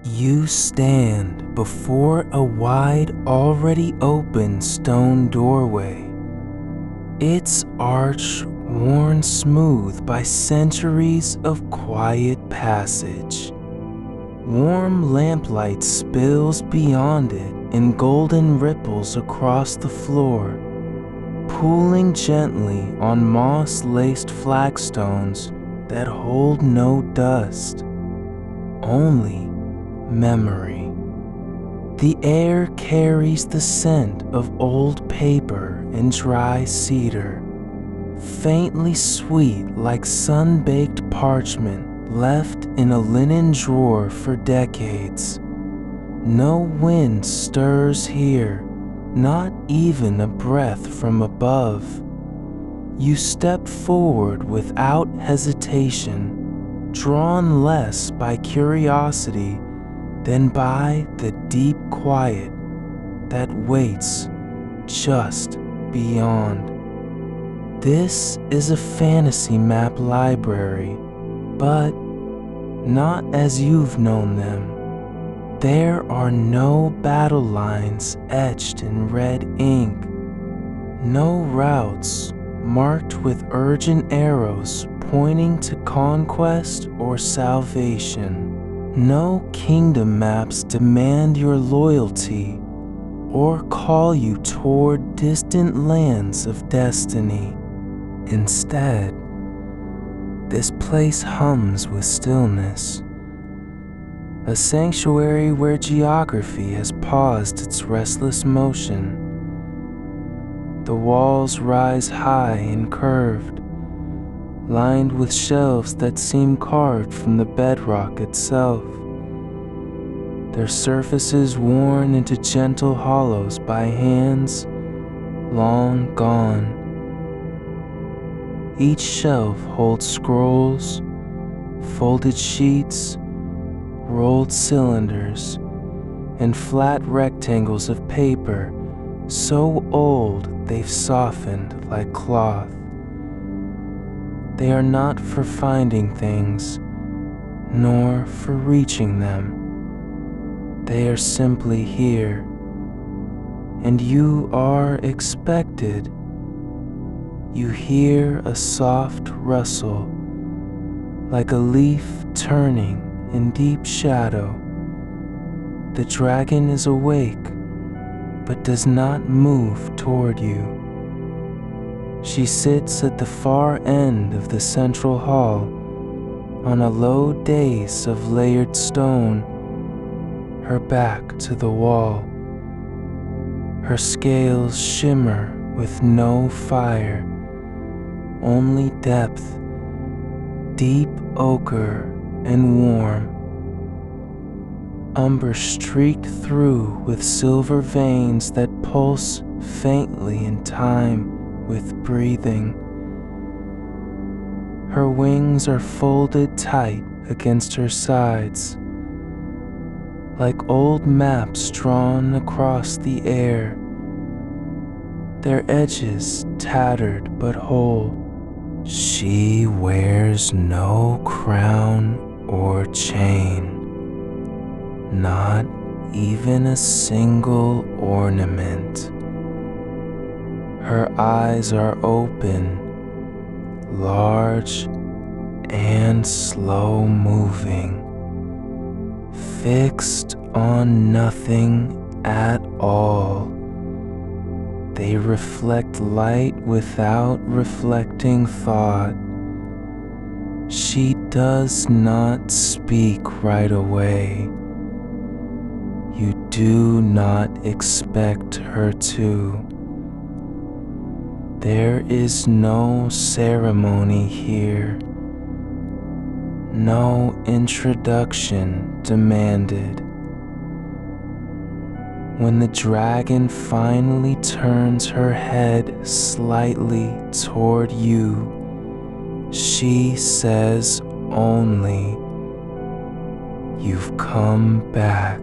You stand before a wide, already open stone doorway, its arch worn smooth by centuries of quiet passage. Warm lamplight spills beyond it in golden ripples across the floor, pooling gently on moss-laced flagstones that hold no dust, only memory. The air carries the scent of old paper and dry cedar, faintly sweet like sun-baked parchment left in a linen drawer for decades. No wind stirs here, not even a breath from above. You step forward without hesitation, drawn less by curiosity than by the deep quiet that waits just beyond. This is a fantasy map library, but not as you've known them. There are no battle lines etched in red ink, no routes marked with urgent arrows pointing to conquest or salvation. No kingdom maps demand your loyalty or call you toward distant lands of destiny. Instead, this place hums with stillness, a sanctuary where geography has paused its restless motion. The walls rise high and curved, lined with shelves that seem carved from the bedrock itself, their surfaces worn into gentle hollows by hands long gone. Each shelf holds scrolls, folded sheets, rolled cylinders, and flat rectangles of paper so old they've softened like cloth. They are not for finding things, nor for reaching them. They are simply here, and you are expected. You hear a soft rustle, like a leaf turning in deep shadow. The dragon is awake, but does not move toward you. She sits at the far end of the central hall, on a low dais of layered stone, her back to the wall. Her scales shimmer with no fire, only depth, deep ochre and warm. Umber streaked through with silver veins that pulse faintly in time with breathing. Her wings are folded tight against her sides, like old maps drawn across the air, their edges tattered but whole. She wears no crown or chain, not even a single ornament. Her eyes are open, large and slow moving, fixed on nothing at all. They reflect light without reflecting thought. She does not speak right away. You do not expect her to. There is no ceremony here, no introduction demanded. When the dragon finally turns her head slightly toward you, she says only, "You've come back."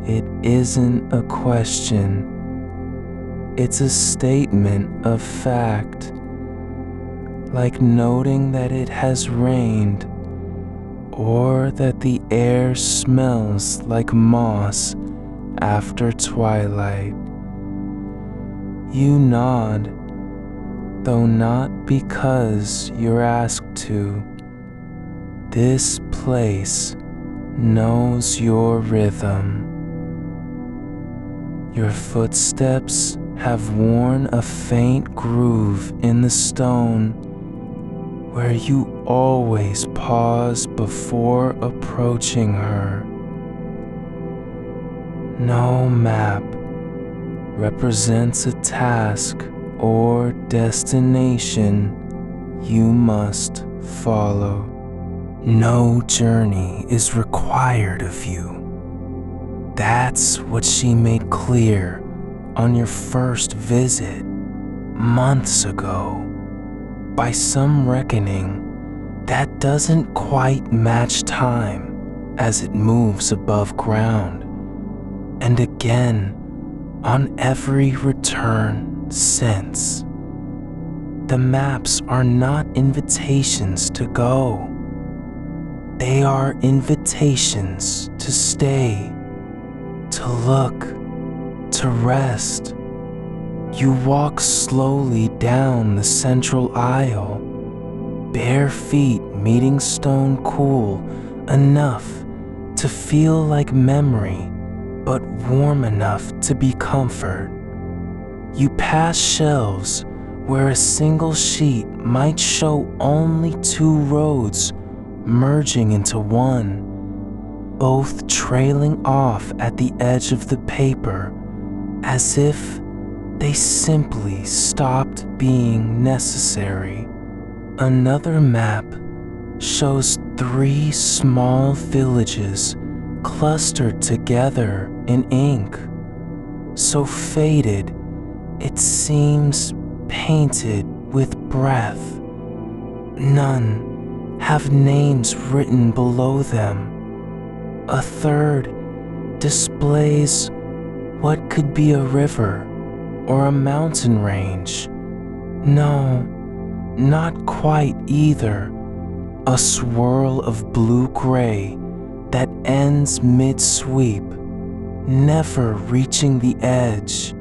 It isn't a question, it's a statement of fact, like noting that it has rained or that the air smells like moss after twilight. You nod, though not because you're asked to. This place knows your rhythm. Your footsteps have worn a faint groove in the stone where you always pause before approaching her. No map represents a task or destination you must follow. No journey is required of you. That's what she made clear on your first visit months ago. By some reckoning, that doesn't quite match time as it moves above ground. And again, on every return since. The maps are not invitations to go. They are invitations to stay, to look, to rest. You walk slowly down the central aisle, bare feet meeting stone cool enough to feel like memory, but warm enough to be comfort. You pass shelves where a single sheet might show only two roads merging into one, both trailing off at the edge of the paper as if they simply stopped being necessary. Another map shows 3 small villages clustered together in ink, so faded it seems painted with breath. None have names written below them. A third displays what could be a river or a mountain range. No, not quite either. A swirl of blue-gray that ends mid-sweep, never reaching the edge.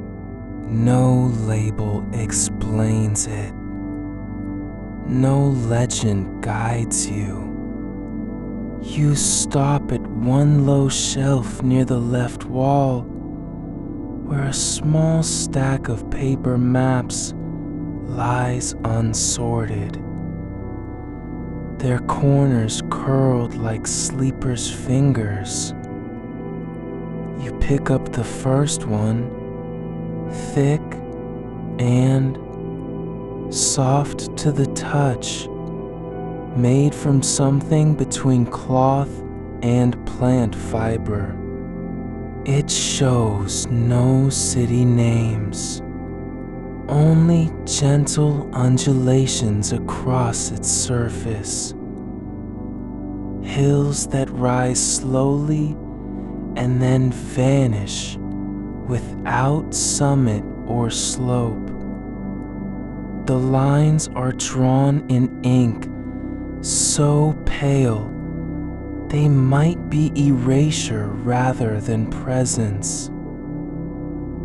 No label explains it. No legend guides you. You stop at one low shelf near the left wall, where a small stack of paper maps lies unsorted, their corners curled like sleepers' fingers. You pick up the first one, thick and soft to the touch, made from something between cloth and plant fiber. It shows no city names, only gentle undulations across its surface. Hills that rise slowly and then vanish without summit or slope. The lines are drawn in ink so pale they might be erasure rather than presence.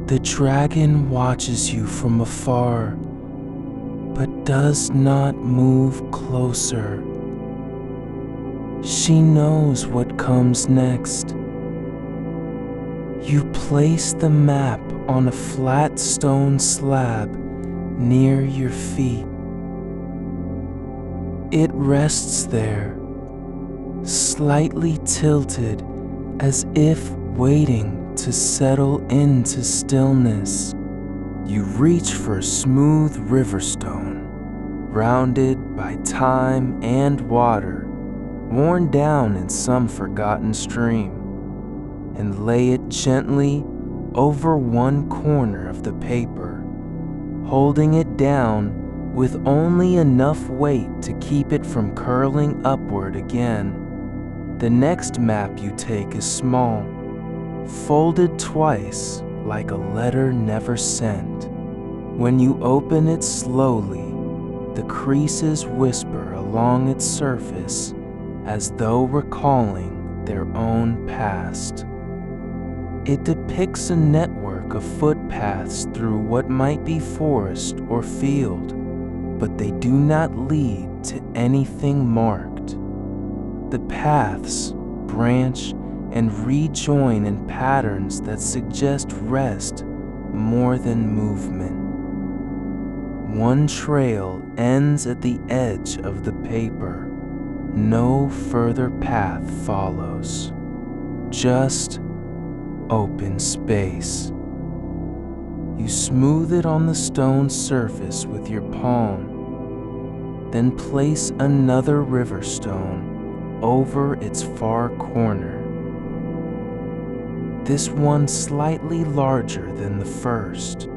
The dragon watches you from afar, but does not move closer. She knows what comes next. You place the map on a flat stone slab near your feet. It rests there, slightly tilted as if waiting to settle into stillness. You reach for a smooth river stone, rounded by time and water, worn down in some forgotten stream, and lay it gently over one corner of the paper, holding it down with only enough weight to keep it from curling upward again. The next map you take is small, folded twice like a letter never sent. When you open it slowly, the creases whisper along its surface as though recalling their own past. It depicts a network of footpaths through what might be forest or field, but they do not lead to anything marked. The paths branch and rejoin in patterns that suggest rest more than movement. One trail ends at the edge of the paper. No further path follows. Just open space. You smooth it on the stone surface with your palm, then place another river stone over its far corner. This one slightly larger than the first.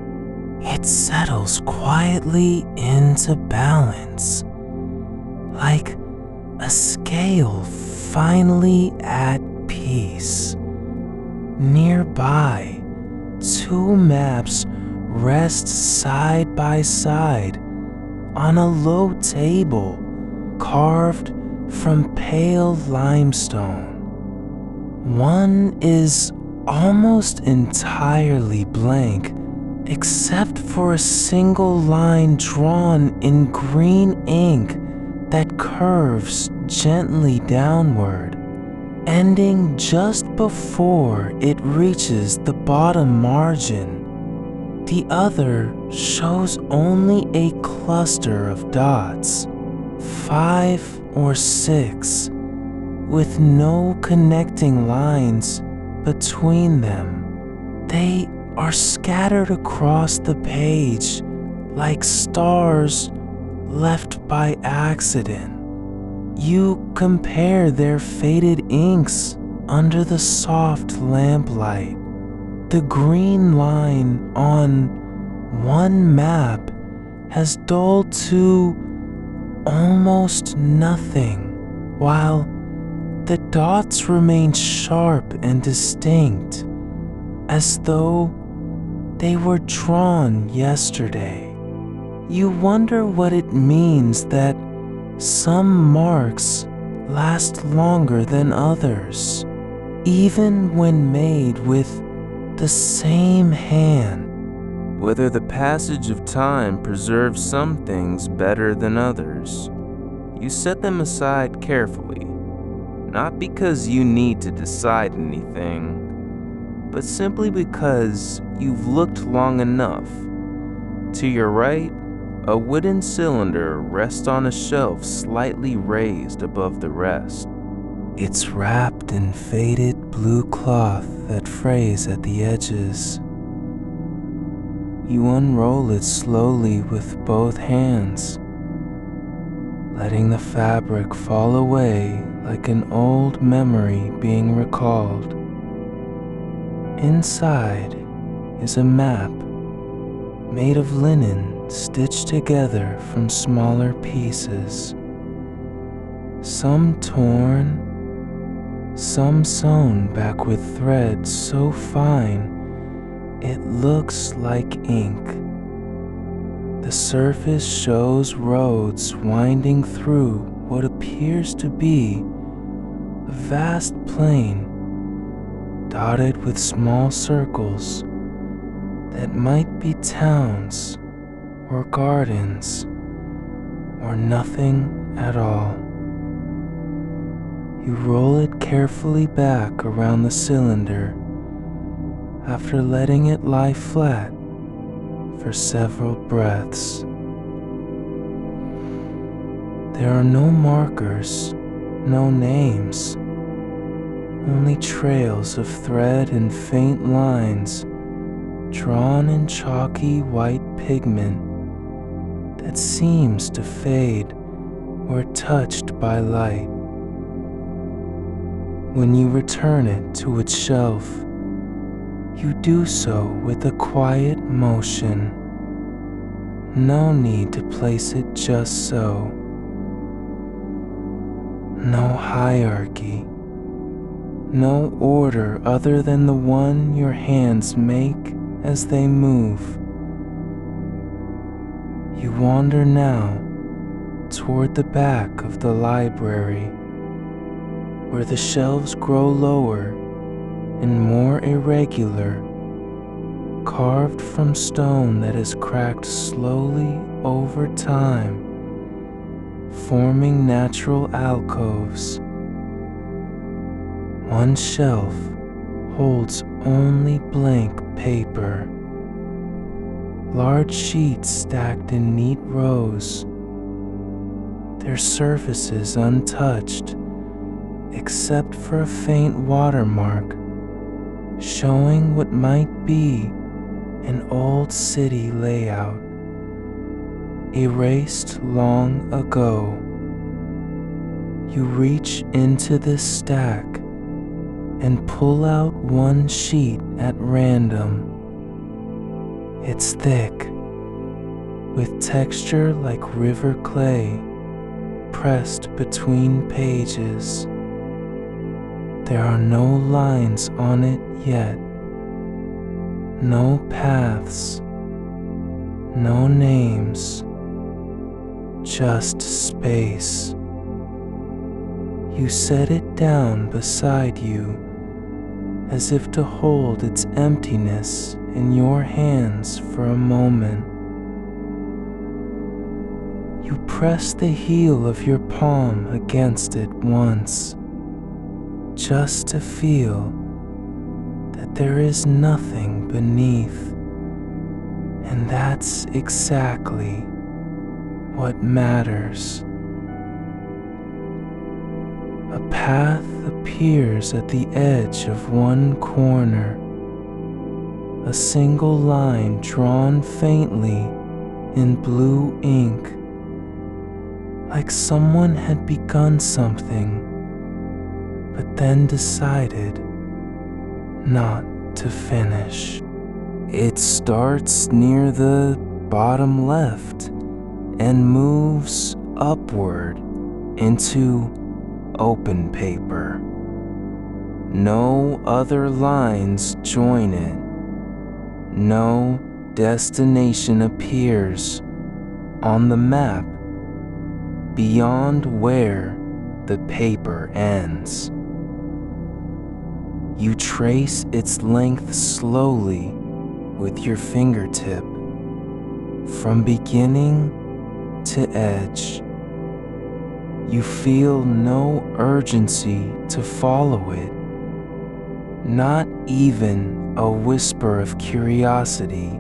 It settles quietly into balance, like a scale finally at peace. Nearby, two maps rest side by side on a low table carved from pale limestone. One is almost entirely blank, except for a single line drawn in green ink that curves gently downward, ending just before it reaches the bottom margin. The other shows only a cluster of dots, 5 or 6, with no connecting lines between them. They are scattered across the page like stars left by accident. You compare their faded inks under the soft lamplight. The green line on one map has dulled to almost nothing, while the dots remain sharp and distinct, as though they were drawn yesterday. You wonder what it means that some marks last longer than others, even when made with the same hand. Whether the passage of time preserves some things better than others. You set them aside carefully, not because you need to decide anything, but simply because you've looked long enough. To your right, a wooden cylinder rests on a shelf slightly raised above the rest. It's wrapped in faded blue cloth that frays at the edges. You unroll it slowly with both hands, letting the fabric fall away like an old memory being recalled. Inside is a map made of linen stitched together from smaller pieces, some torn, some sewn back with thread so fine it looks like ink. The surface shows roads winding through what appears to be a vast plain dotted with small circles that might be towns or gardens or nothing at all. You roll it carefully back around the cylinder after letting it lie flat for several breaths. There are no markers, no names, only trails of thread and faint lines drawn in chalky white pigment that seems to fade where touched by light. When you return it to its shelf, you do so with a quiet motion. No need to place it just so. No hierarchy. No order other than the one your hands make as they move. You wander now toward the back of the library, where the shelves grow lower and more irregular, carved from stone that has cracked slowly over time, forming natural alcoves. One shelf holds only blank paper, large sheets stacked in neat rows, their surfaces untouched except for a faint watermark showing what might be an old city layout, erased long ago. You reach into this stack and pull out one sheet at random. It's thick, with texture like river clay pressed between pages. There are no lines on it yet, no paths, no names, just space. You set it down beside you as if to hold its emptiness in your hands for a moment. You press the heel of your palm against it once, just to feel that there is nothing beneath, and that's exactly what matters. A path appears at the edge of one corner, a single line drawn faintly in blue ink, like someone had begun something but then decided not to finish. It starts near the bottom left and moves upward into open paper. No other lines join it. No destination appears on the map beyond where the paper ends. You trace its length slowly with your fingertip, from beginning to edge. You feel no urgency to follow it, not even a whisper of curiosity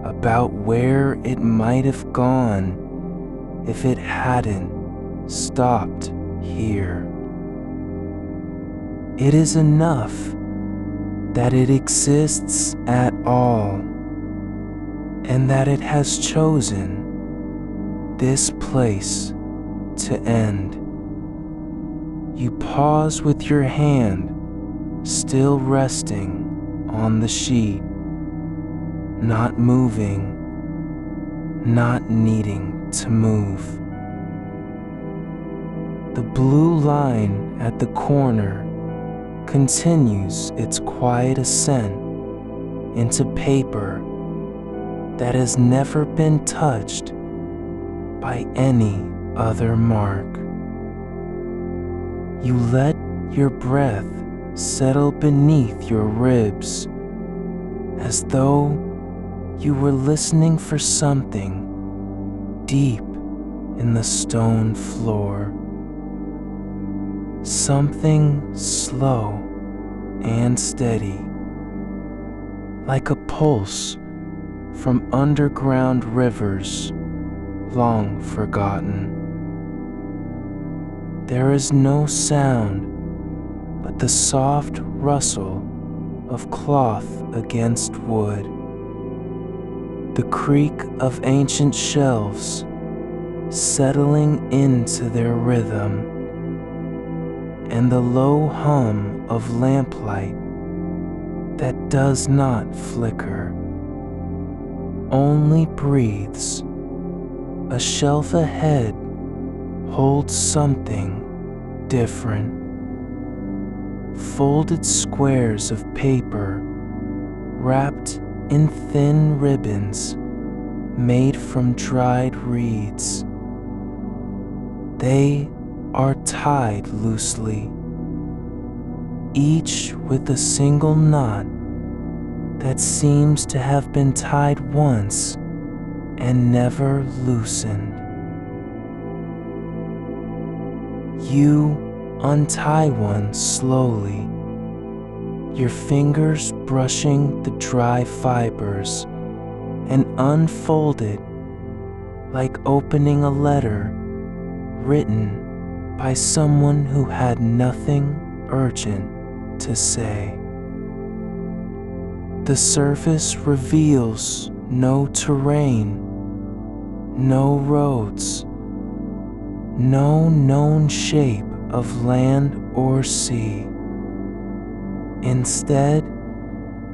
about where it might have gone if it hadn't stopped here. It is enough that it exists at all, and that it has chosen this place to end. You pause with your hand still resting on the sheet, not moving, not needing to move. The blue line at the corner continues its quiet ascent into paper that has never been touched by any other mark. You let your breath settle beneath your ribs, as though you were listening for something deep in the stone floor. Something slow and steady, like a pulse from underground rivers long forgotten. There is no sound but the soft rustle of cloth against wood, the creak of ancient shelves settling into their rhythm, and the low hum of lamplight that does not flicker, only breathes. A shelf ahead holds something different. Folded squares of paper wrapped in thin ribbons made from dried reeds. They are tied loosely each with a single knot that seems to have been tied once and never loosened. You untie one slowly, your fingers brushing the dry fibers, and unfold it like opening a letter written by someone who had nothing urgent to say. The surface reveals no terrain, no roads, no known shape of land or sea. Instead,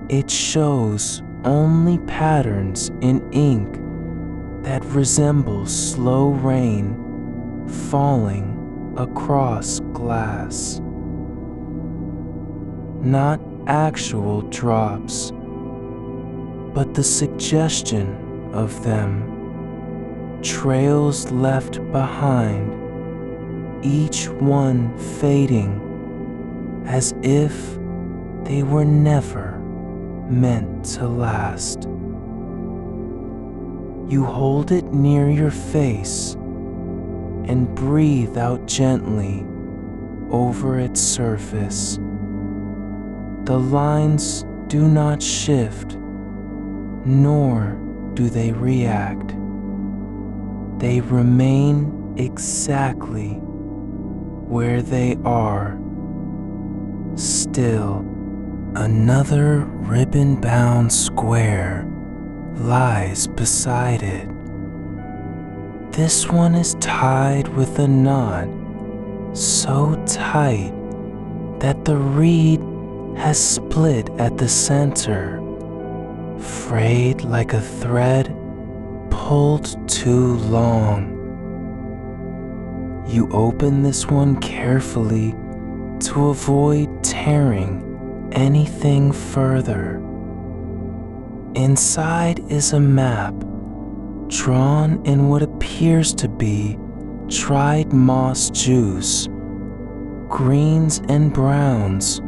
it shows only patterns in ink that resemble slow rain falling across glass. Not actual drops, but the suggestion of them, trails left behind, each one fading as if they were never meant to last. You hold it near your face and breathe out gently over its surface. The lines do not shift, nor do they react. They remain exactly where they are, still. Another ribbon-bound square lies beside it. This one is tied with a knot so tight that the reed has split at the center, frayed like a thread pulled too long. You open this one carefully to avoid tearing anything further. Inside is a map drawn in what appears to be dried moss juice, greens and browns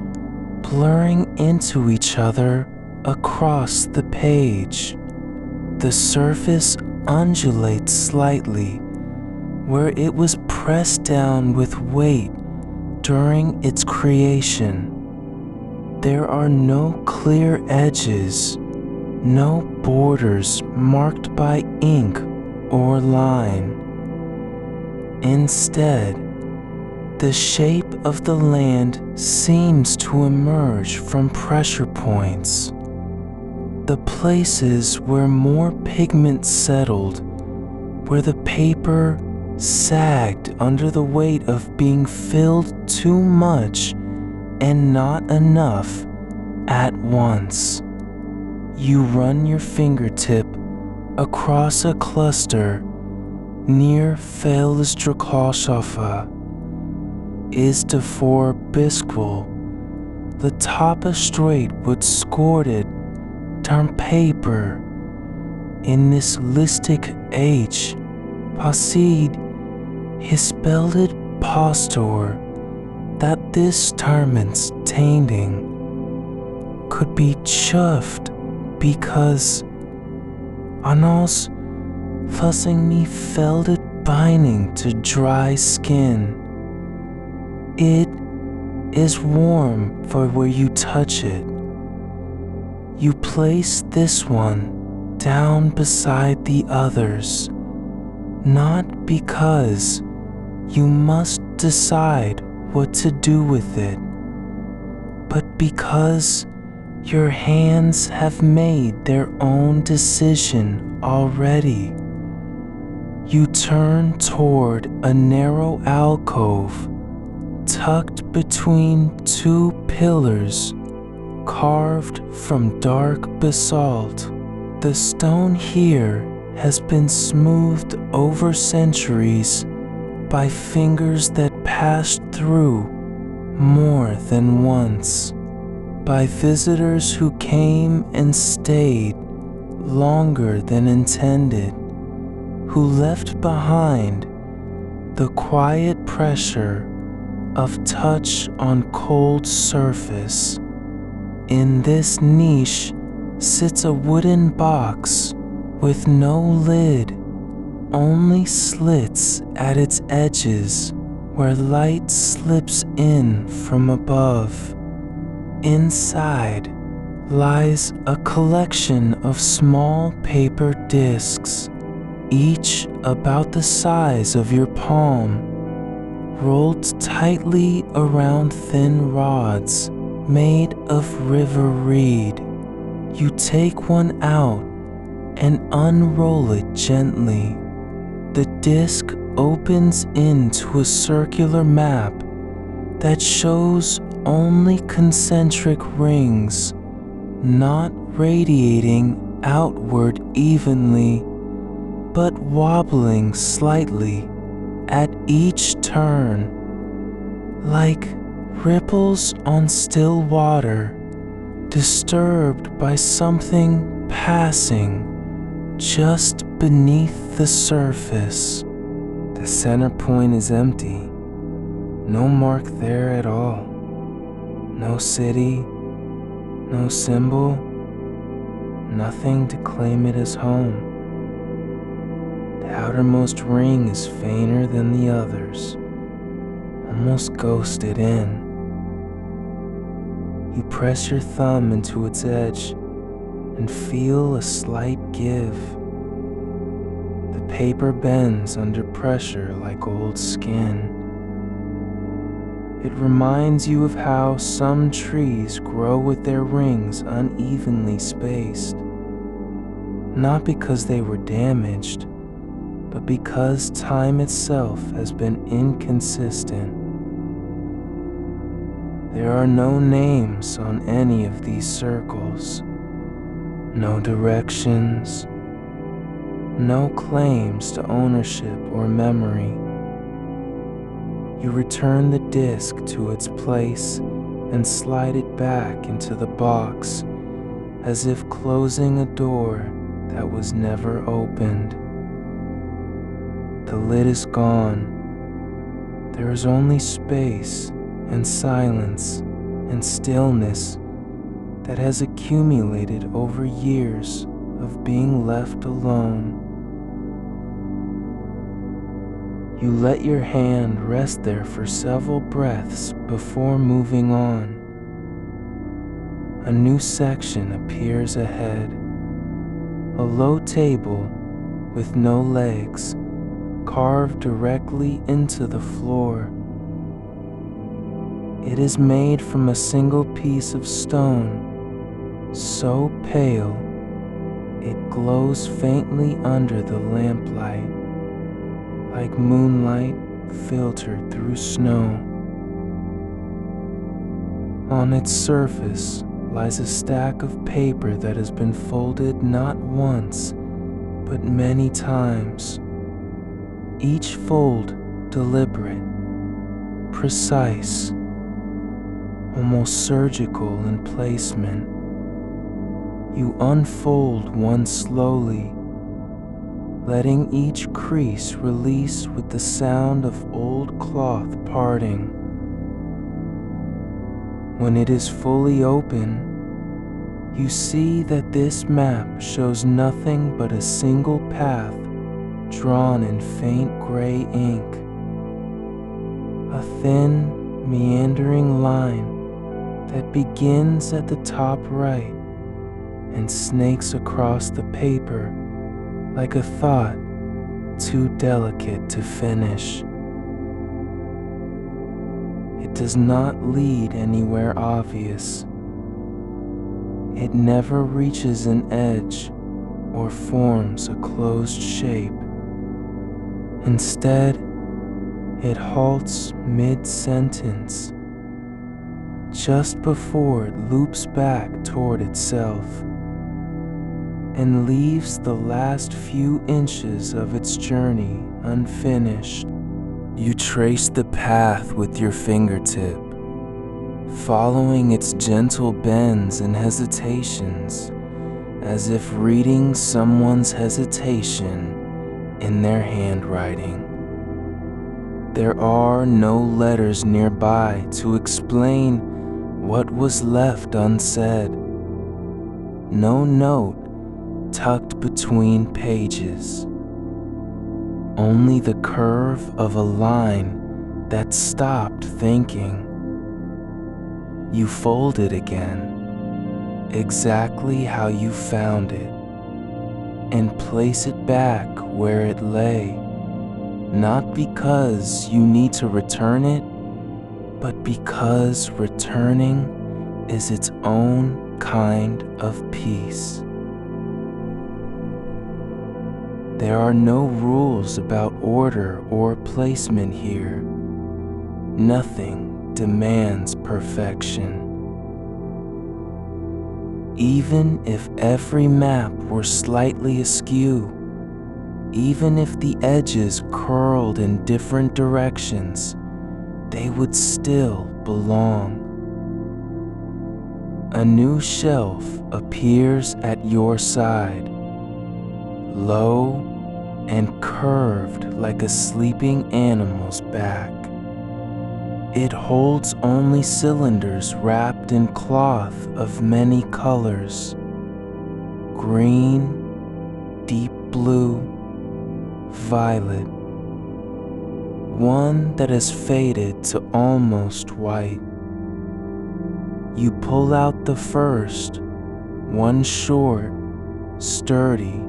blurring into each other across the page. The surface undulates slightly where it was pressed down with weight during its creation. There are no clear edges, no borders marked by ink or line. Instead, the shape of the land seems to emerge from pressure points, the places where more pigment settled, where the paper sagged under the weight of being filled too much and not enough at once. You run your fingertip across a cluster near Felsdrakosofa, is devor Bisqual, the top of straight would scorted term paper in this listic H, Pasid, his spelled pastor, that this termins tainting could be chuffed because Anos fussing me felted binding to dry skin. It is warm for where you touch it. You place this one down beside the others, not because you must decide what to do with it, but because your hands have made their own decision already. You turn toward a narrow alcove tucked between two pillars carved from dark basalt. The stone here has been smoothed over centuries by fingers that passed through more than once, by visitors who came and stayed longer than intended, who left behind the quiet pressure of touch on cold surface. In this niche sits a wooden box with no lid, only slits at its edges where light slips in from above. Inside lies a collection of small paper discs, each about the size of your palm, rolled tightly around thin rods made of river reed. You take one out and unroll it gently. The disc opens into a circular map that shows only concentric rings, not radiating outward evenly, but wobbling slightly at each turn, like ripples on still water, disturbed by something passing just beneath the surface. The center point is empty, no mark there at all. No city, no symbol, nothing to claim it as home. The outermost ring is fainter than the others, almost ghosted in. You press your thumb into its edge and feel a slight give. The paper bends under pressure like old skin. It reminds you of how some trees grow with their rings unevenly spaced, not because they were damaged, but because time itself has been inconsistent. There are no names on any of these circles, no directions, no claims to ownership or memory. You return the disc to its place and slide it back into the box, as if closing a door that was never opened. The lid is gone. There is only space and silence and stillness that has accumulated over years of being left alone. You let your hand rest there for several breaths before moving on. A new section appears ahead. A low table with no legs, carved directly into the floor. It is made from a single piece of stone, so pale it glows faintly under the lamplight, like moonlight filtered through snow. On its surface lies a stack of paper that has been folded not once, but many times. Each fold deliberate, precise, almost surgical in placement. You unfold one slowly, letting each crease release with the sound of old cloth parting. When it is fully open, you see that this map shows nothing but a single path drawn in faint gray ink. A thin, meandering line that begins at the top right and snakes across the paper like a thought too delicate to finish. It does not lead anywhere obvious. It never reaches an edge or forms a closed shape. Instead, it halts mid-sentence, just before it loops back toward itself, and leaves the last few inches of its journey unfinished. You trace the path with your fingertip, following its gentle bends and hesitations, as if reading someone's hesitation in their handwriting. There are no letters nearby to explain what was left unsaid. No note tucked between pages. Only the curve of a line that stopped thinking. You fold it again, exactly how you found it, and place it back where it lay, not because you need to return it, but because returning is its own kind of peace. There are no rules about order or placement here. Nothing demands perfection. Even if every map were slightly askew, even if the edges curled in different directions, they would still belong. A new shelf appears at your side, low and curved like a sleeping animal's back. It holds only cylinders wrapped in cloth of many colors: green, deep blue, violet. One that has faded to almost white. You pull out the first, one short, sturdy,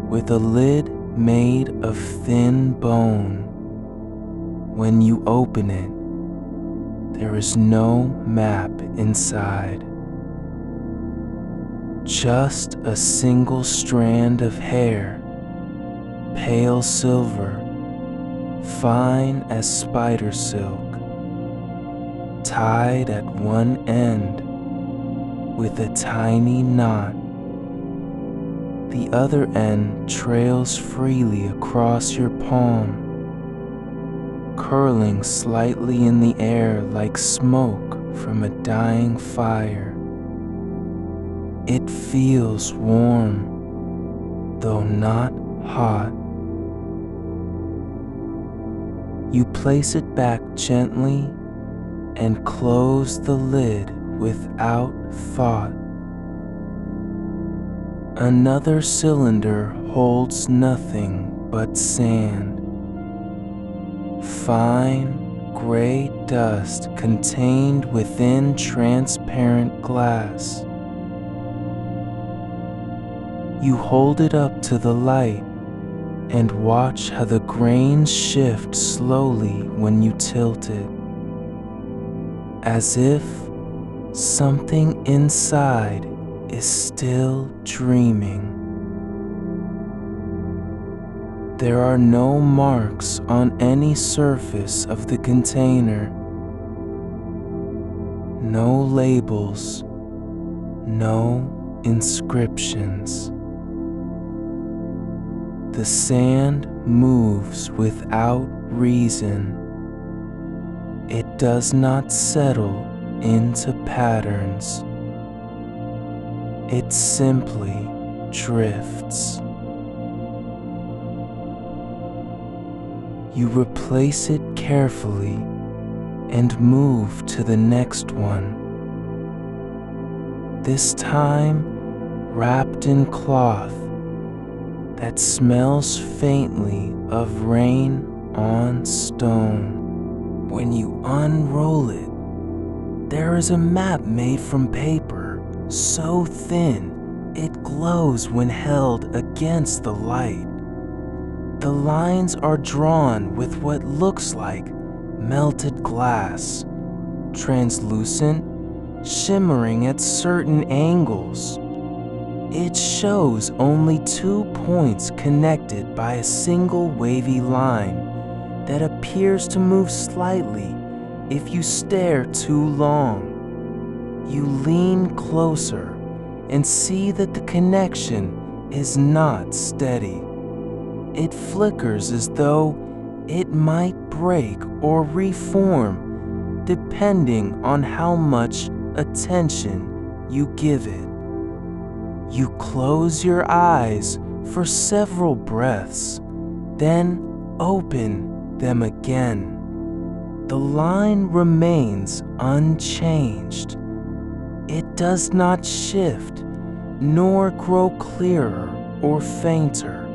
with a lid made of thin bone. When you open it, there is no map inside. Just a single strand of hair, pale silver, fine as spider silk, tied at one end with a tiny knot. The other end trails freely across your palm, curling slightly in the air like smoke from a dying fire. It feels warm, though not hot. You place it back gently and close the lid without thought. Another cylinder holds nothing but sand. Fine, gray dust contained within transparent glass. You hold it up to the light and watch how the grains shift slowly when you tilt it, as if something inside is still dreaming. There are no marks on any surface of the container. No labels, no inscriptions. The sand moves without reason. It does not settle into patterns. It simply drifts. You replace it carefully and move to the next one. This time wrapped in cloth that smells faintly of rain on stone. When you unroll it, there is a map made from paper, so thin it glows when held against the light. The lines are drawn with what looks like melted glass, translucent, shimmering at certain angles. It shows only 2 points connected by a single wavy line that appears to move slightly if you stare too long. You lean closer and see that the connection is not steady. It flickers as though it might break or reform, depending on how much attention you give it. You close your eyes for several breaths, then open them again. The line remains unchanged. It does not shift, nor grow clearer or fainter.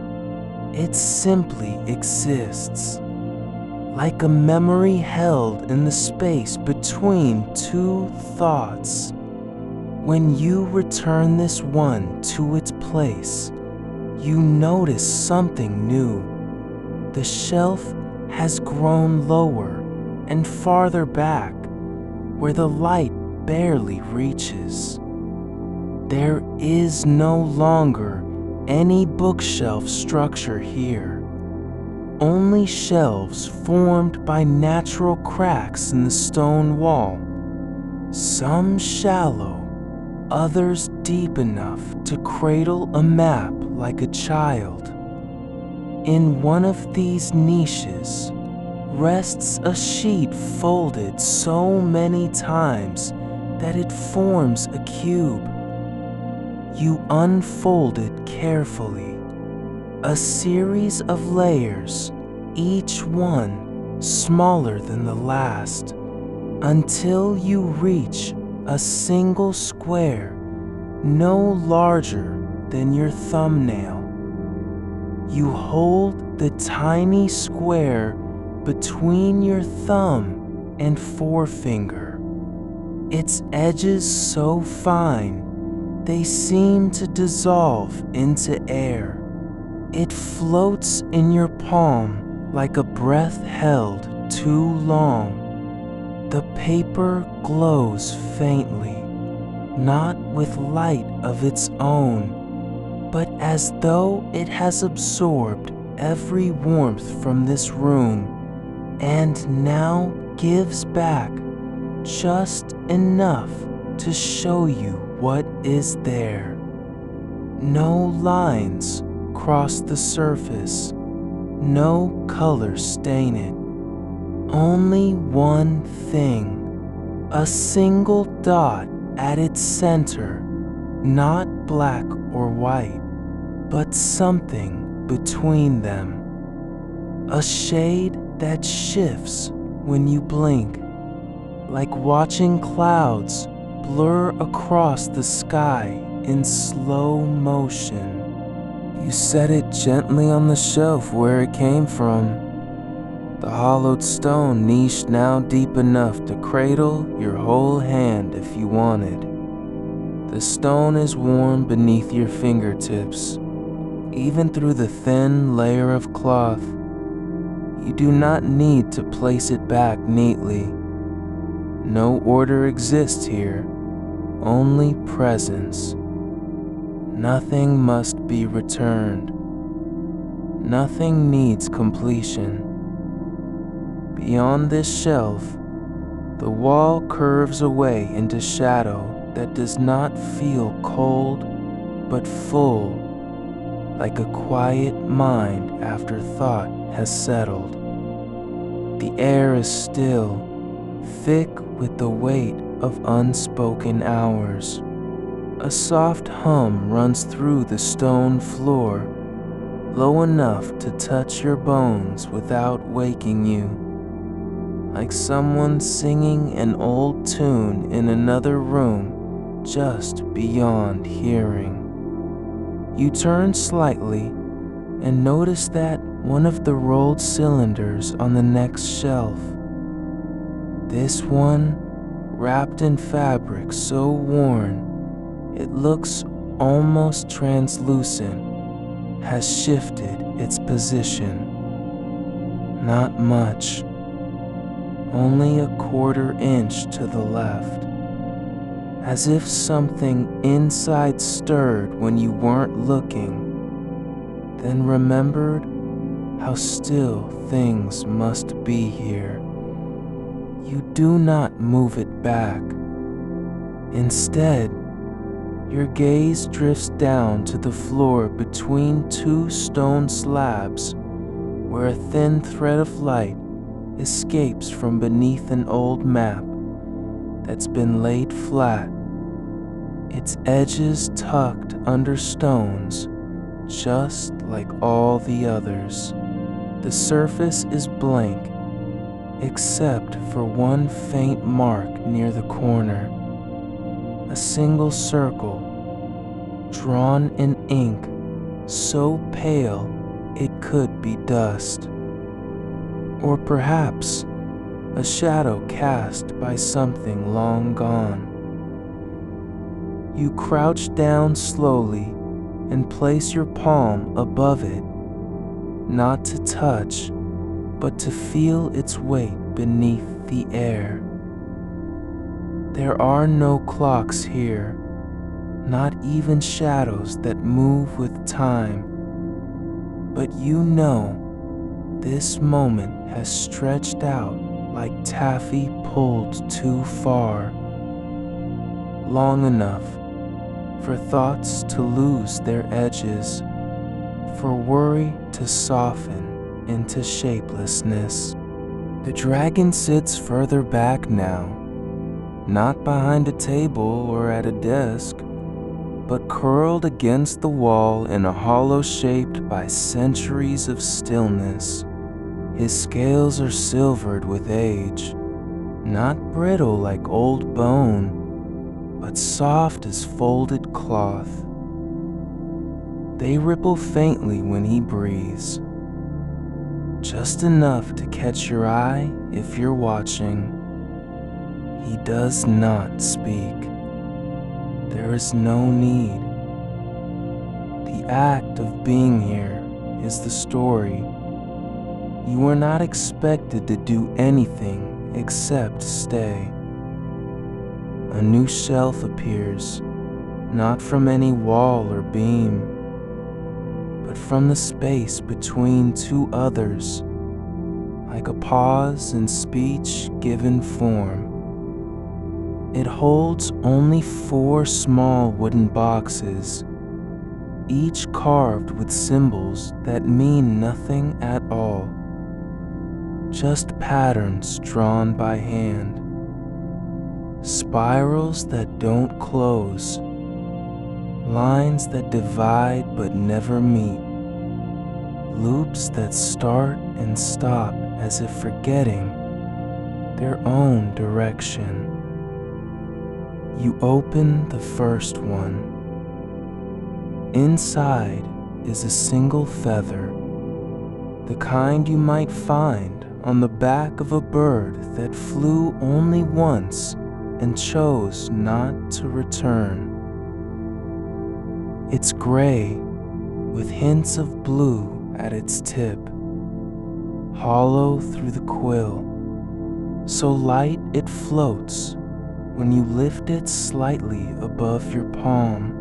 It simply exists, like a memory held in the space between two thoughts. When you return this one to its place, you notice something new. The shelf has grown lower and farther back, where the light barely reaches. There is no longer any bookshelf structure here, only shelves formed by natural cracks in the stone wall, some shallow, others deep enough to cradle a map like a child. In one of these niches rests a sheet folded so many times that it forms a cube. You unfold it carefully, a series of layers, each one smaller than the last, until you reach a single square no larger than your thumbnail. You hold the tiny square between your thumb and forefinger, its edges so fine they seem to dissolve into air. It floats in your palm like a breath held too long. The paper glows faintly, not with light of its own, but as though it has absorbed every warmth from this room and now gives back just enough to show you what is there. No lines cross the surface, no color stain it. Only one thing, a single dot at its center, not black or white, but something between them. A shade that shifts when you blink, like watching clouds blur across the sky in slow motion. You set it gently on the shelf where it came from, the hollowed stone niched now deep enough to cradle your whole hand if you wanted. The stone is warm beneath your fingertips, even through the thin layer of cloth. You do not need to place it back neatly. No order exists here, only presence. Nothing must be returned. Nothing needs completion. Beyond this shelf, the wall curves away into shadow that does not feel cold, but full, like a quiet mind after thought has settled. The air is still, thick with the weight of unspoken hours. A soft hum runs through the stone floor, low enough to touch your bones without waking you, like someone singing an old tune in another room just beyond hearing. You turn slightly and notice that one of the rolled cylinders on the next shelf, this one wrapped in fabric so worn it looks almost translucent, has shifted its position. Not much, only a quarter-inch to the left, as if something inside stirred when you weren't looking, then remembered how still things must be here. You do not move it back. Instead, your gaze drifts down to the floor between two stone slabs, where a thin thread of light escapes from beneath an old map that's been laid flat, its edges tucked under stones, just like all the others. The surface is blank, except for one faint mark near the corner. A single circle, drawn in ink so pale it could be dust. Or perhaps a shadow cast by something long gone. You crouch down slowly and place your palm above it, not to touch, but to feel its weight beneath the air. There are no clocks here, not even shadows that move with time, but you know this moment has stretched out like taffy pulled too far, long enough for thoughts to lose their edges, for worry to soften into shapelessness. The dragon sits further back now, not behind a table or at a desk, but curled against the wall in a hollow shaped by centuries of stillness. His scales are silvered with age, not brittle like old bone, but soft as folded cloth. They ripple faintly when he breathes, just enough to catch your eye if you're watching. He does not speak. There is no need. The act of being here is the story. You are not expected to do anything except stay. A new shelf appears, not from any wall or beam, but from the space between two others, like a pause in speech given form. It holds only 4 small wooden boxes, each carved with symbols that mean nothing at all, just patterns drawn by hand, spirals that don't close, lines that divide but never meet, loops that start and stop as if forgetting their own direction. You open the first one. Inside is a single feather, the kind you might find on the back of a bird that flew only once and chose not to return. It's gray with hints of blue at its tip, hollow through the quill, so light it floats when you lift it slightly above your palm.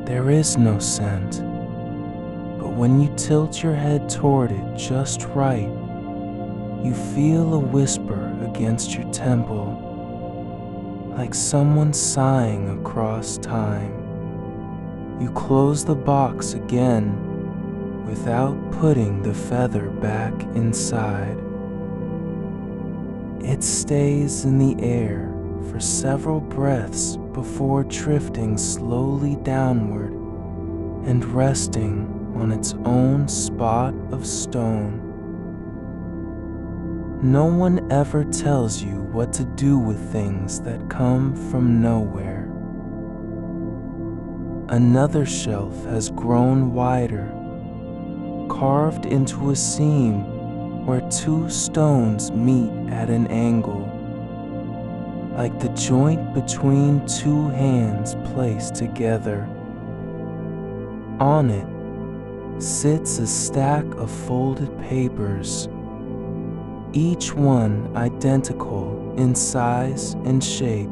There is no scent, but when you tilt your head toward it just right, you feel a whisper against your temple, like someone sighing across time. You close the box again without putting the feather back inside. It stays in the air for several breaths before drifting slowly downward and resting on its own spot of stone. No one ever tells you what to do with things that come from nowhere. Another shelf has grown wider, carved into a seam where 2 stones meet at an angle, like the joint between 2 hands placed together. On it sits a stack of folded papers, each one identical in size and shape,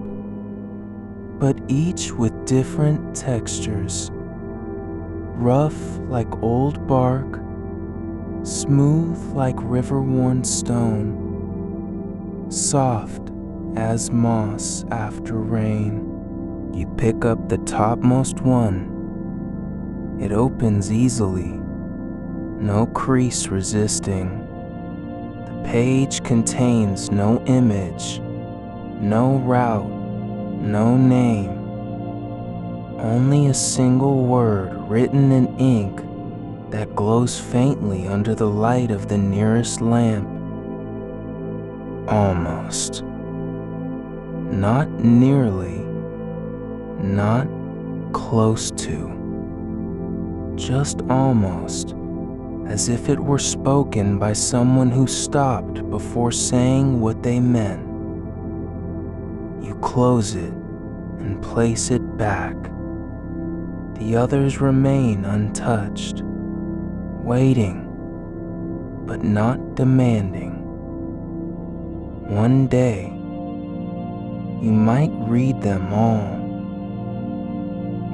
but each with different textures, rough like old bark, smooth like river-worn stone, soft as moss after rain. You pick up the topmost one. It opens easily, no crease resisting. The page contains no image, no route, no name, only a single word written in ink that glows faintly under the light of the nearest lamp. Almost. Not nearly. Not close to. Just almost, as if it were spoken by someone who stopped before saying what they meant. You close it and place it back. The others remain untouched, waiting, but not demanding. One day, you might read them all,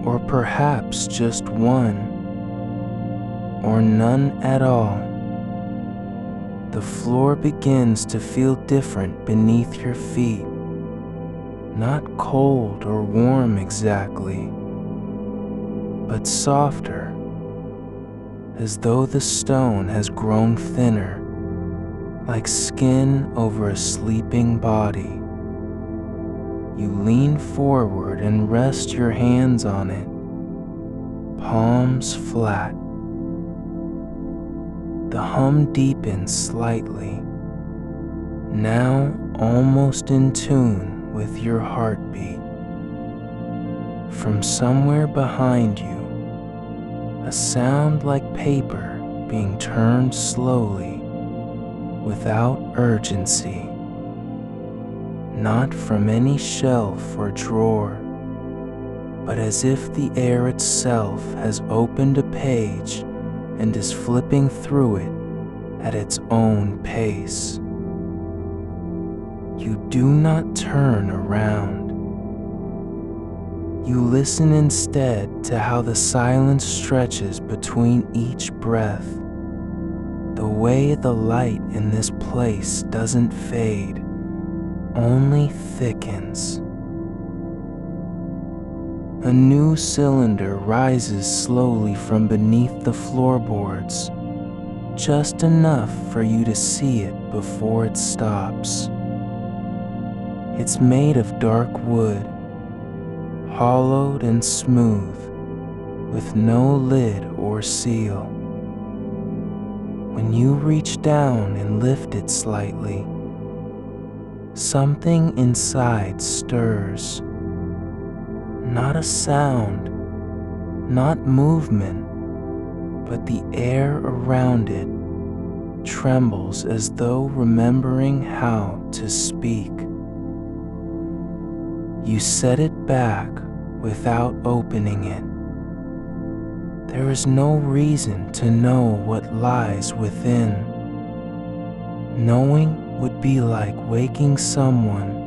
or perhaps just one, or none at all. The floor begins to feel different beneath your feet, not cold or warm exactly, but softer, as though the stone has grown thinner, like skin over a sleeping body. You lean forward and rest your hands on it, palms flat. The hum deepens slightly, now almost in tune with your heartbeat. From somewhere behind you, a sound like paper being turned slowly, without urgency. Not from any shelf or drawer, but as if the air itself has opened a page and is flipping through it at its own pace. You do not turn around. You listen instead to how the silence stretches between each breath, the way the light in this place doesn't fade, only thickens. A new cylinder rises slowly from beneath the floorboards, just enough for you to see it before it stops. It's made of dark wood, hollowed and smooth, with no lid or seal. When you reach down and lift it slightly, something inside stirs. Not a sound, not movement, but the air around it trembles as though remembering how to speak. You set it back without opening it. There is no reason to know what lies within. Knowing would be like waking someone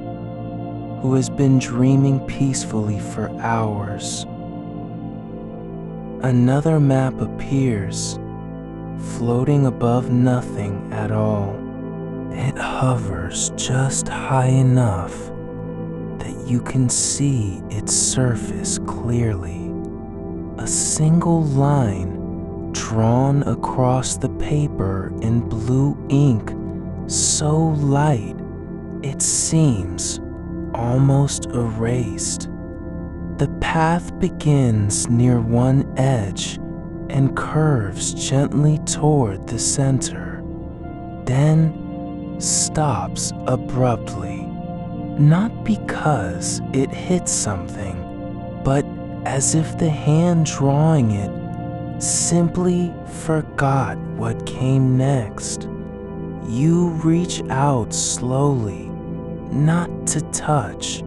who has been dreaming peacefully for hours. Another map appears, floating above nothing at all. It hovers just high enough that you can see its surface clearly. A single line drawn across the paper in blue ink, so light it seems almost erased. The path begins near one edge and curves gently toward the center, then stops abruptly, not because it hit something, but as if the hand drawing it simply forgot what came next. You reach out slowly, not to touch,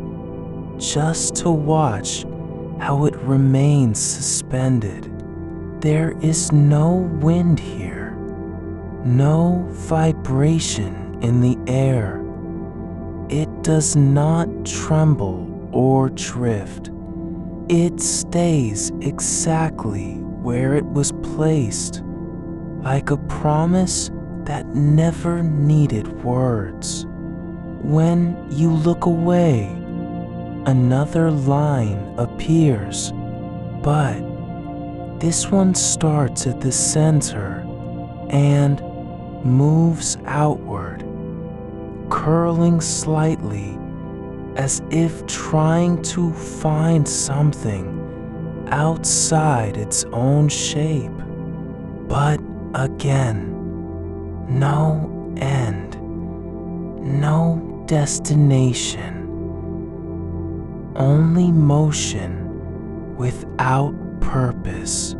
just to watch how it remains suspended. There is no wind here, no vibration in the air. It does not tremble or drift. It stays exactly where it was placed, like a promise that never needed words. When you look away, another line appears, but this one starts at the center and moves outward, curling slightly as if trying to find something outside its own shape. But again, no end, no destination, only motion without purpose.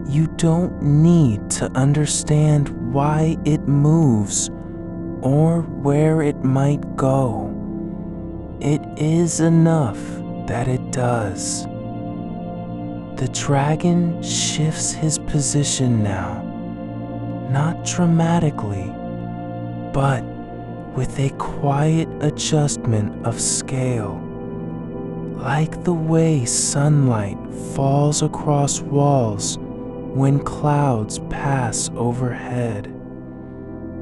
You don't need to understand why it moves or where it might go. It is enough that it does. The dragon shifts his position now, not dramatically, but with a quiet adjustment of scale, like the way sunlight falls across walls when clouds pass overhead.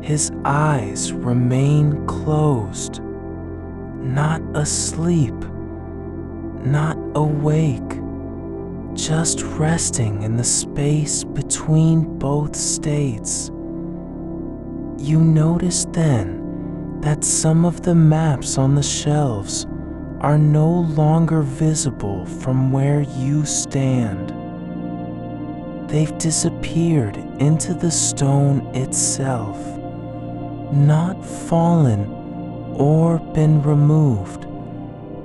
His eyes remain closed, not asleep, not awake, just resting in the space between both states. You notice then that some of the maps on the shelves are no longer visible from where you stand. They've disappeared into the stone itself, not fallen or been removed,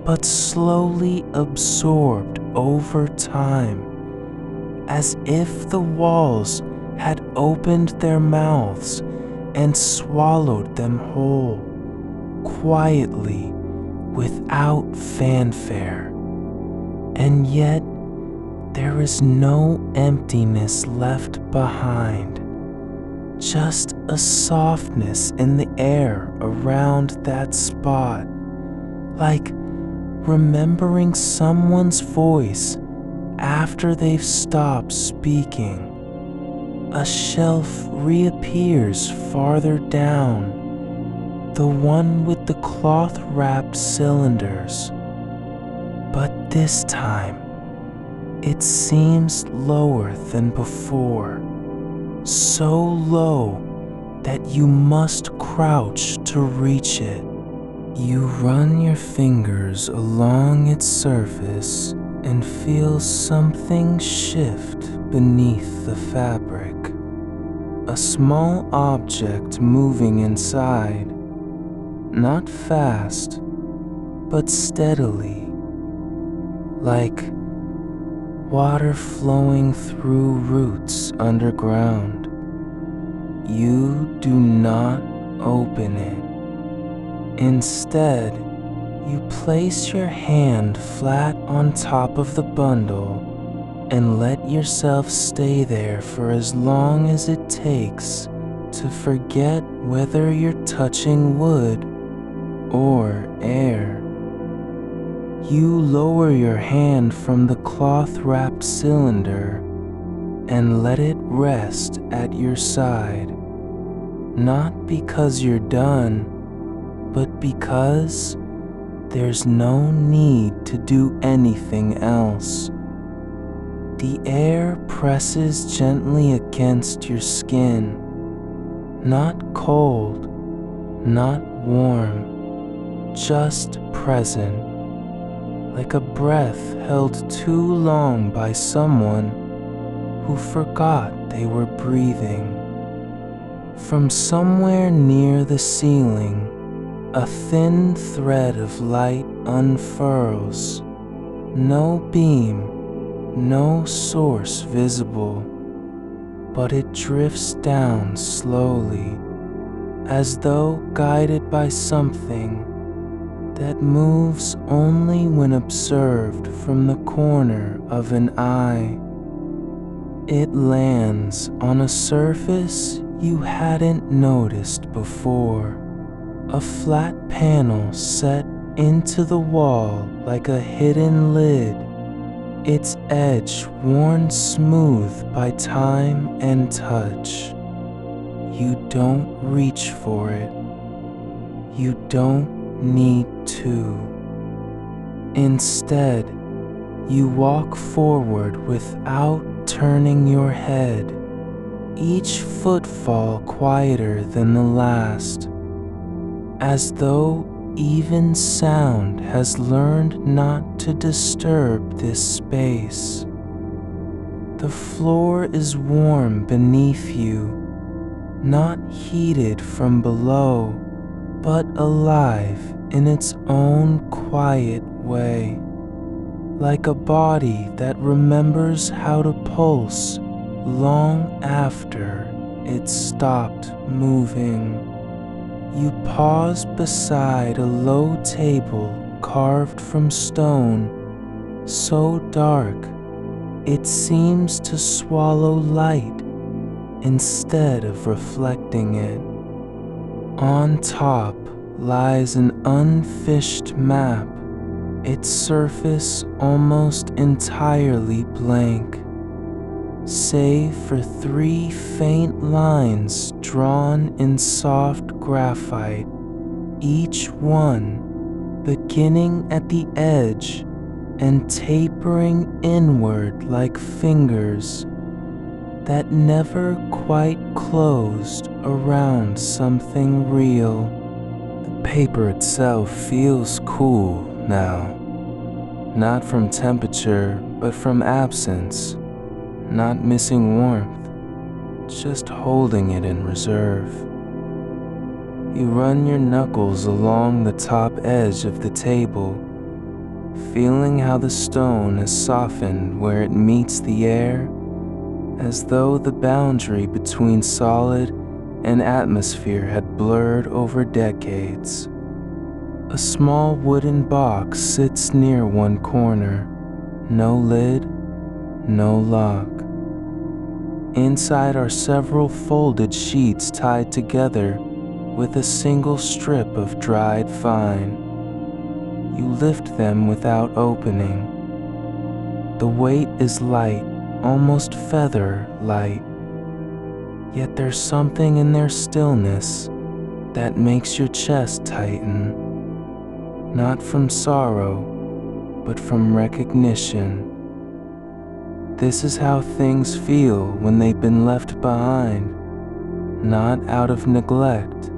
but slowly absorbed over time, as if the walls had opened their mouths and swallowed them whole, quietly, without fanfare. And yet, there is no emptiness left behind, just a softness in the air around that spot, like remembering someone's voice after they've stopped speaking. A shelf reappears farther down, the one with the cloth-wrapped cylinders. But this time, it seems lower than before, so low that you must crouch to reach it. You run your fingers along its surface and feel something shift beneath the fabric. A small object moving inside, not fast, but steadily, like water flowing through roots underground. You do not open it. Instead, you place your hand flat on top of the bundle and let yourself stay there for as long as it takes to forget whether you're touching wood or air. You lower your hand from the cloth-wrapped cylinder and let it rest at your side, not because you're done, but because there's no need to do anything else. The air presses gently against your skin, not cold, not warm, just present, like a breath held too long by someone who forgot they were breathing. From somewhere near the ceiling, a thin thread of light unfurls, no beam, no source visible, but it drifts down slowly, as though guided by something that moves only when observed from the corner of an eye. It lands on a surface you hadn't noticed before, a flat panel set into the wall like a hidden lid, its edge worn smooth by time and touch. You don't reach for it. You don't need to. Instead, you walk forward without turning your head, each footfall quieter than the last, as though even sound has learned not to disturb this space. The floor is warm beneath you, not heated from below, but alive in its own quiet way, like a body that remembers how to pulse long after it stopped moving. You pause beside a low table carved from stone, so dark it seems to swallow light instead of reflecting it. On top lies an unfished map, its surface almost entirely blank, save for 3 faint lines drawn in soft graphite, each one beginning at the edge and tapering inward like fingers that never quite closed around something real. The paper itself feels cool now, not from temperature, but from absence, not missing warmth, just holding it in reserve. You run your knuckles along the top edge of the table, feeling how the stone has softened where it meets the air, as though the boundary between solid and atmosphere had blurred over decades. A small wooden box sits near one corner, no lid, no lock. Inside are several folded sheets tied together with a single strip of dried vine. You lift them without opening. The weight is light, almost feather light, yet there's something in their stillness that makes your chest tighten, not from sorrow, but from recognition. This is how things feel when they've been left behind, not out of neglect,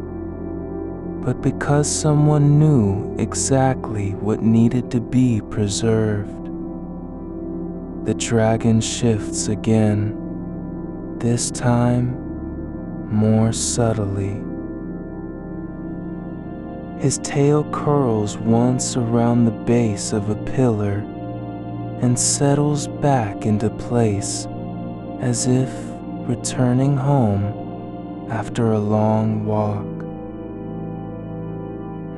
but because someone knew exactly what needed to be preserved. The dragon shifts again, this time more subtly. His tail curls once around the base of a pillar and settles back into place as if returning home after a long walk.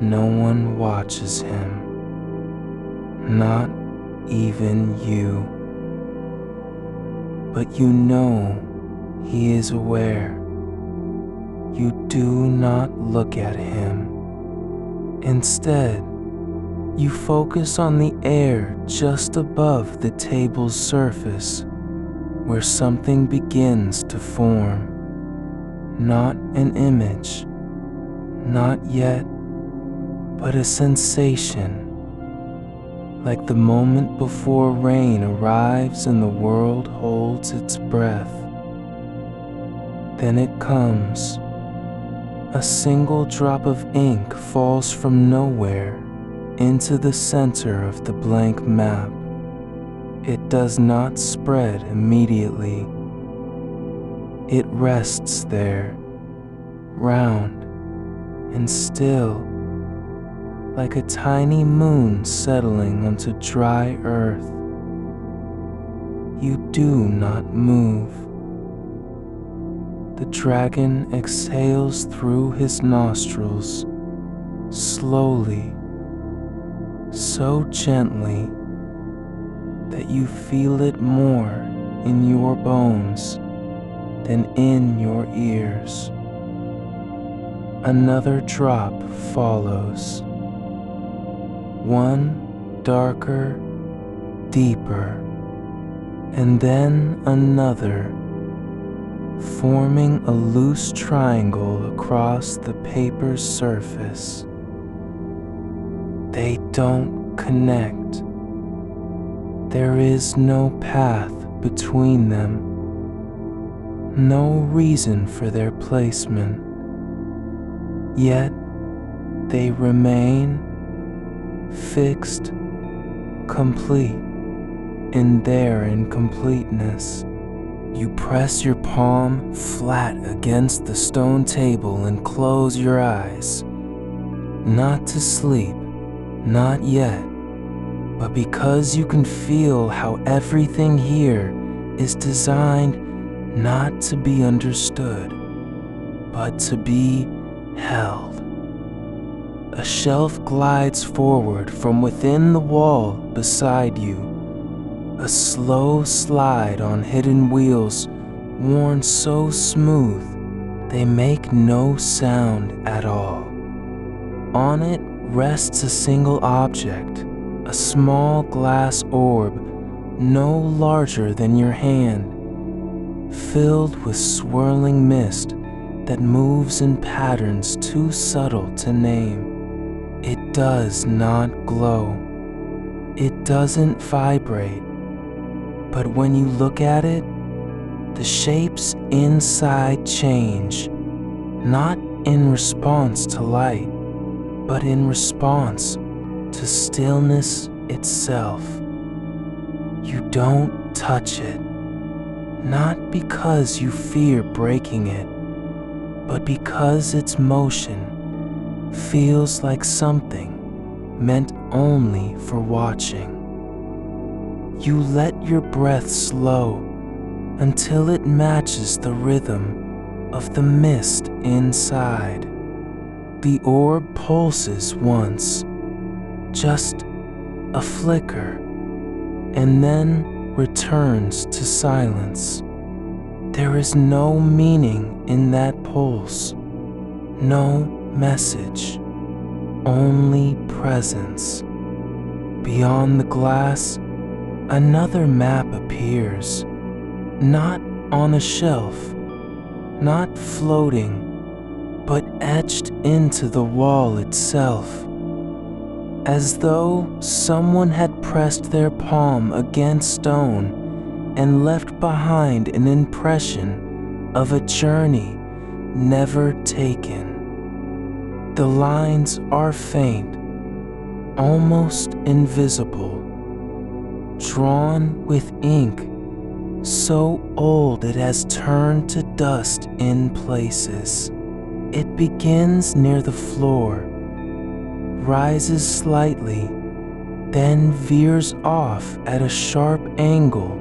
No one watches him, not even you. But you know he is aware. You do not look at him. Instead, you focus on the air just above the table's surface, where something begins to form. Not an image, not yet, but a sensation, like the moment before rain arrives and the world holds its breath. Then it comes. A single drop of ink falls from nowhere into the center of the blank map. It does not spread immediately. It rests there, round and still, like a tiny moon settling onto dry earth. You do not move. The dragon exhales through his nostrils, slowly, so gently that you feel it more in your bones than in your ears. Another drop follows. One darker, deeper, and then another, forming a loose triangle across the paper's surface. They don't connect. There is no path between them, no reason for their placement. Yet they remain fixed, complete in their incompleteness. You press your palm flat against the stone table and close your eyes. Not to sleep, not yet, but because you can feel how everything here is designed not to be understood, but to be held. A shelf glides forward from within the wall beside you. A slow slide on hidden wheels worn so smooth they make no sound at all. On it rests a single object, a small glass orb no larger than your hand, filled with swirling mist that moves in patterns too subtle to name. It does not glow. It doesn't vibrate. But when you look at it, the shapes inside change, not in response to light, but in response to stillness itself. You don't touch it, not because you fear breaking it, but because its motion feels like something meant only for watching. You let your breath slow until it matches the rhythm of the mist inside. The orb pulses once, just a flicker, and then returns to silence. There is no meaning in that pulse, no message, only presence. Beyond the glass, another map appears, not on a shelf, not floating, but etched into the wall itself, as though someone had pressed their palm against stone and left behind an impression of a journey never taken. The lines are faint, almost invisible, drawn with ink so old it has turned to dust in places. It begins near the floor, rises slightly, then veers off at a sharp angle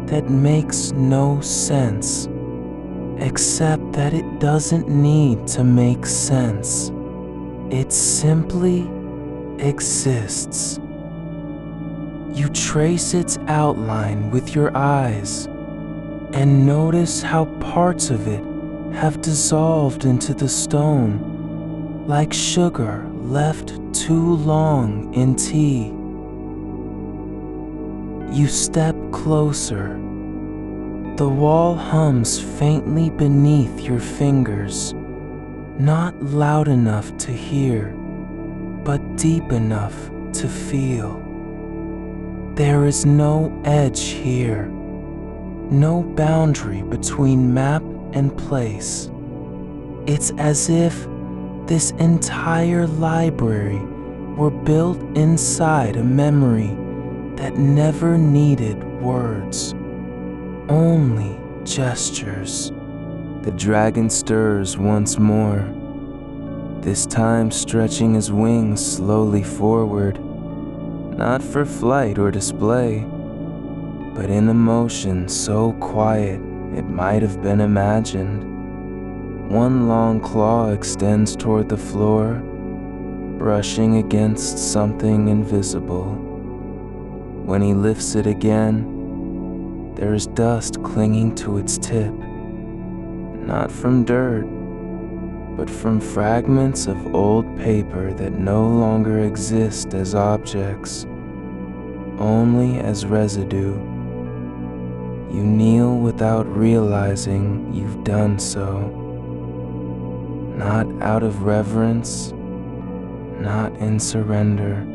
that makes no sense, except that it doesn't need to make sense. It simply exists. You trace its outline with your eyes and notice how parts of it have dissolved into the stone, like sugar left too long in tea. You step closer. The wall hums faintly beneath your fingers, not loud enough to hear, but deep enough to feel. There is no edge here, no boundary between map and place. It's as if this entire library were built inside a memory that never needed words, only gestures. The dragon stirs once more, this time stretching his wings slowly forward, not for flight or display, but in a motion so quiet it might have been imagined. One long claw extends toward the floor, brushing against something invisible. When he lifts it again, there is dust clinging to its tip, not from dirt, but from fragments of old paper that no longer exist as objects, only as residue. You kneel without realizing you've done so, not out of reverence, not in surrender,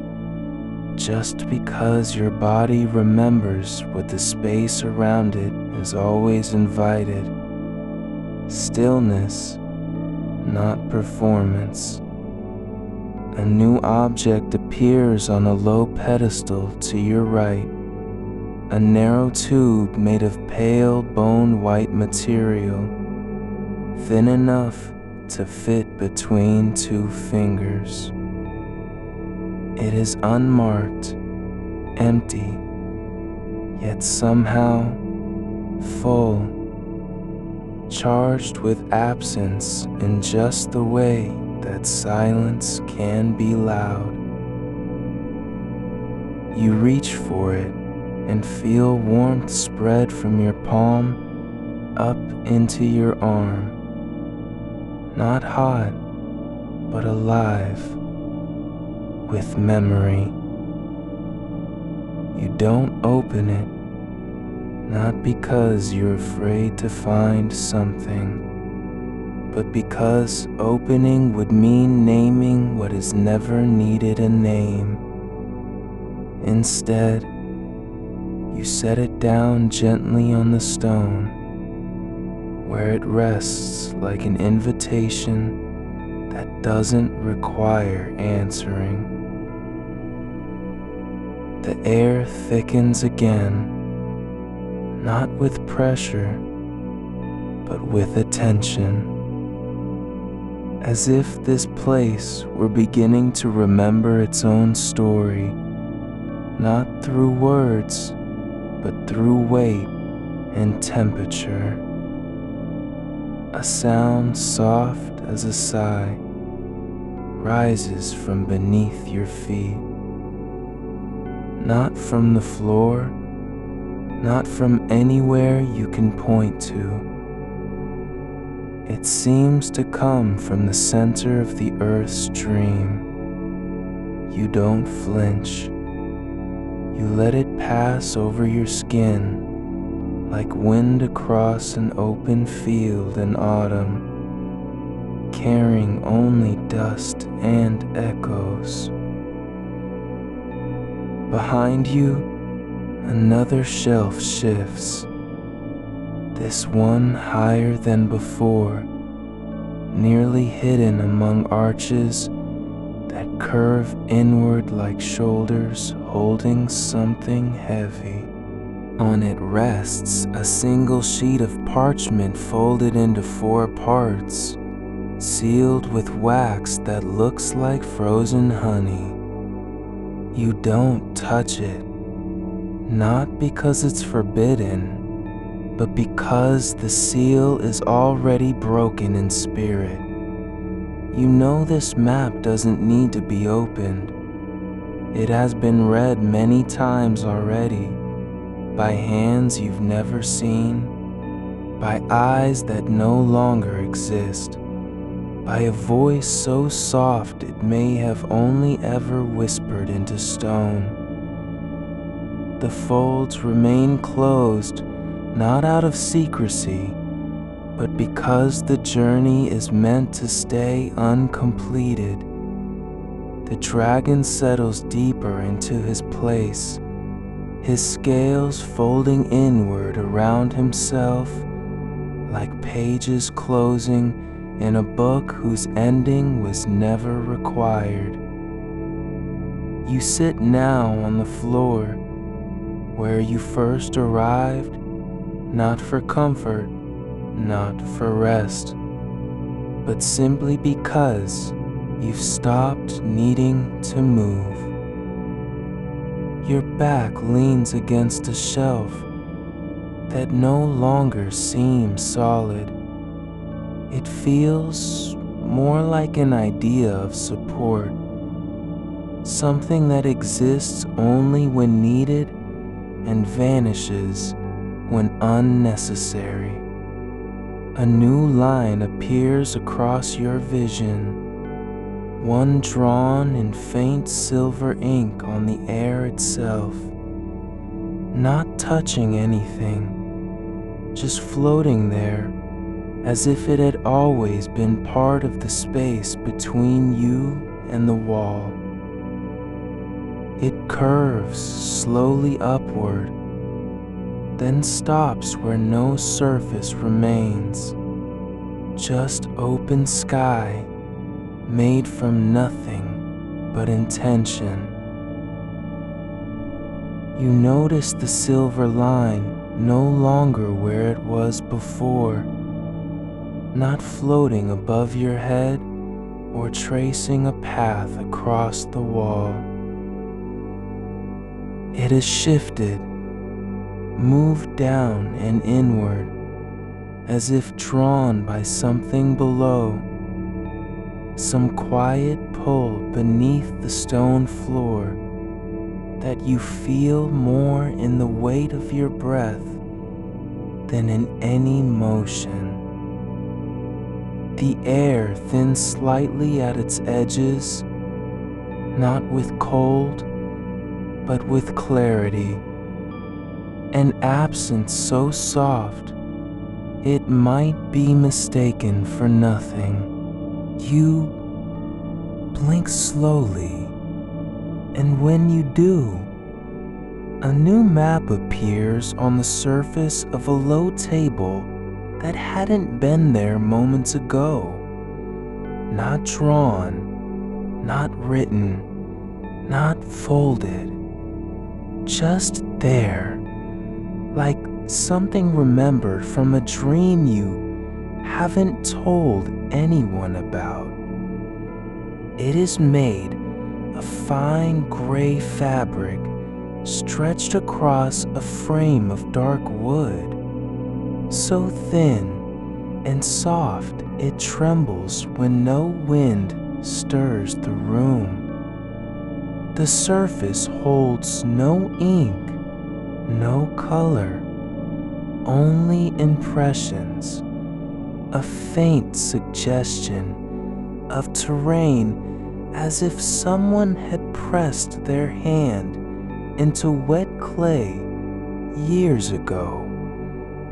just because your body remembers what the space around it has always invited. Stillness, not performance. A new object appears on a low pedestal to your right, a narrow tube made of pale bone-white material, thin enough to fit between two fingers. It is unmarked, empty, yet somehow full, charged with absence in just the way that silence can be loud. You reach for it and feel warmth spread from your palm up into your arm. Not hot, but alive with memory. You don't open it, not because you're afraid to find something, but because opening would mean naming what has never needed a name. Instead, you set it down gently on the stone, where it rests like an invitation that doesn't require answering. The air thickens again, not with pressure, but with attention, as if this place were beginning to remember its own story, not through words, but through weight and temperature. A sound soft as a sigh rises from beneath your feet, not from the floor, not from anywhere you can point to. It seems to come from the center of the earth's dream. You don't flinch. You let it pass over your skin like wind across an open field in autumn, carrying only dust and echoes. Behind you, another shelf shifts, this one higher than before, nearly hidden among arches that curve inward like shoulders holding something heavy. On it rests a single sheet of parchment folded into 4 parts, sealed with wax that looks like frozen honey. You don't touch it, not because it's forbidden, but because the seal is already broken in spirit. You know this map doesn't need to be opened. It has been read many times already, by hands you've never seen, by eyes that no longer exist, by a voice so soft it may have only ever whispered into stone. The folds remain closed, not out of secrecy, but because the journey is meant to stay uncompleted. The dragon settles deeper into his place, his scales folding inward around himself like pages closing in a book whose ending was never required. You sit now on the floor where you first arrived, not for comfort, not for rest, but simply because you've stopped needing to move. Your back leans against a shelf that no longer seems solid. It feels more like an idea of support, something that exists only when needed and vanishes when unnecessary. A new line appears across your vision, one drawn in faint silver ink on the air itself, not touching anything, just floating there as if it had always been part of the space between you and the wall. It curves slowly upward, then stops where no surface remains, just open sky made from nothing but intention. You notice the silver line no longer where it was before, not floating above your head or tracing a path across the wall. It has shifted, moved down and inward, as if drawn by something below, some quiet pull beneath the stone floor that you feel more in the weight of your breath than in any motion. The air thins slightly at its edges, not with cold, but with clarity, an absence so soft it might be mistaken for nothing. You blink slowly, and when you do, a new map appears on the surface of a low table that hadn't been there moments ago. Not drawn, not written, not folded, just there, like something remembered from a dream you haven't told anyone about. It is made of fine gray fabric stretched across a frame of dark wood, so thin and soft it trembles when no wind stirs the room. The surface holds no ink, no color, only impressions, a faint suggestion of terrain, as if someone had pressed their hand into wet clay years ago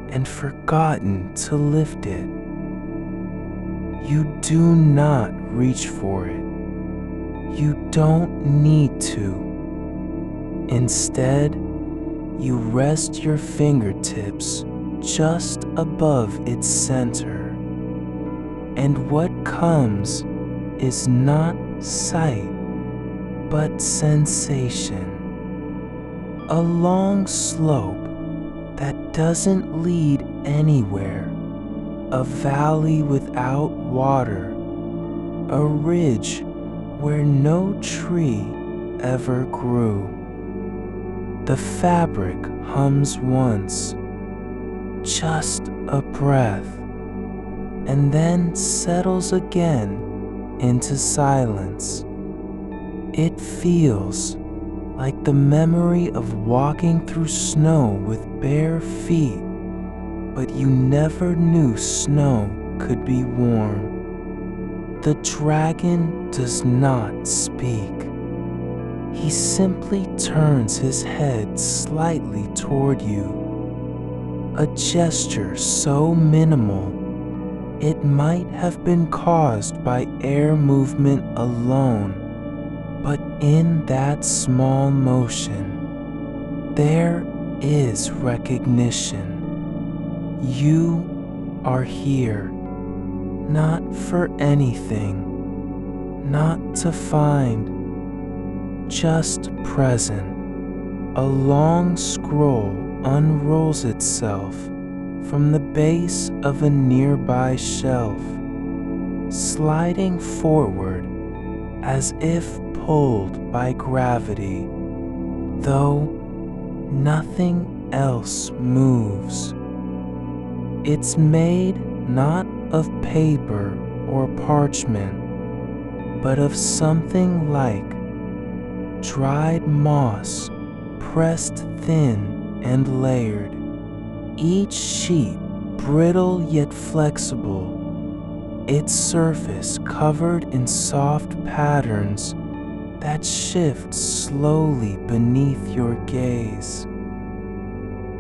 and forgotten to lift it. You do not reach for it. You don't need to. Instead, you rest your fingertips just above its center, and what comes is not sight, but sensation. A long slope that doesn't lead anywhere, a valley without water, a ridge where no tree ever grew. The fabric hums once, just a breath, and then settles again into silence. It feels like the memory of walking through snow with bare feet, but you never knew snow could be warm. The dragon does not speak. He simply turns his head slightly toward you, a gesture so minimal it might have been caused by air movement alone. But in that small motion, there is recognition. You are here, not for anything, not to find, just present. A long scroll unrolls itself from the base of a nearby shelf, sliding forward as if pulled by gravity, though nothing else moves. It's made not of paper or parchment, but of something like dried moss pressed thin and layered, each sheet brittle yet flexible, its surface covered in soft patterns that shift slowly beneath your gaze.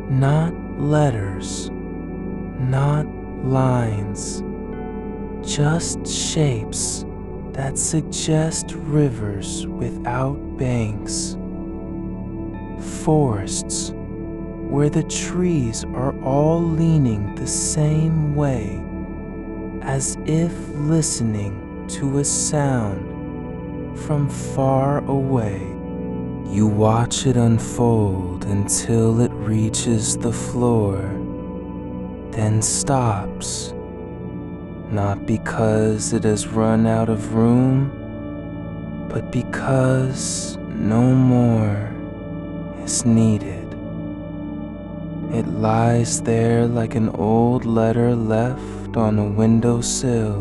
Not letters, not lines, just shapes that suggest rivers without banks, forests where the trees are all leaning the same way, as if listening to a sound from far away. You watch it unfold until it reaches the floor, then stops, not because it has run out of room, but because no more is needed. It lies there like an old letter left on a windowsill,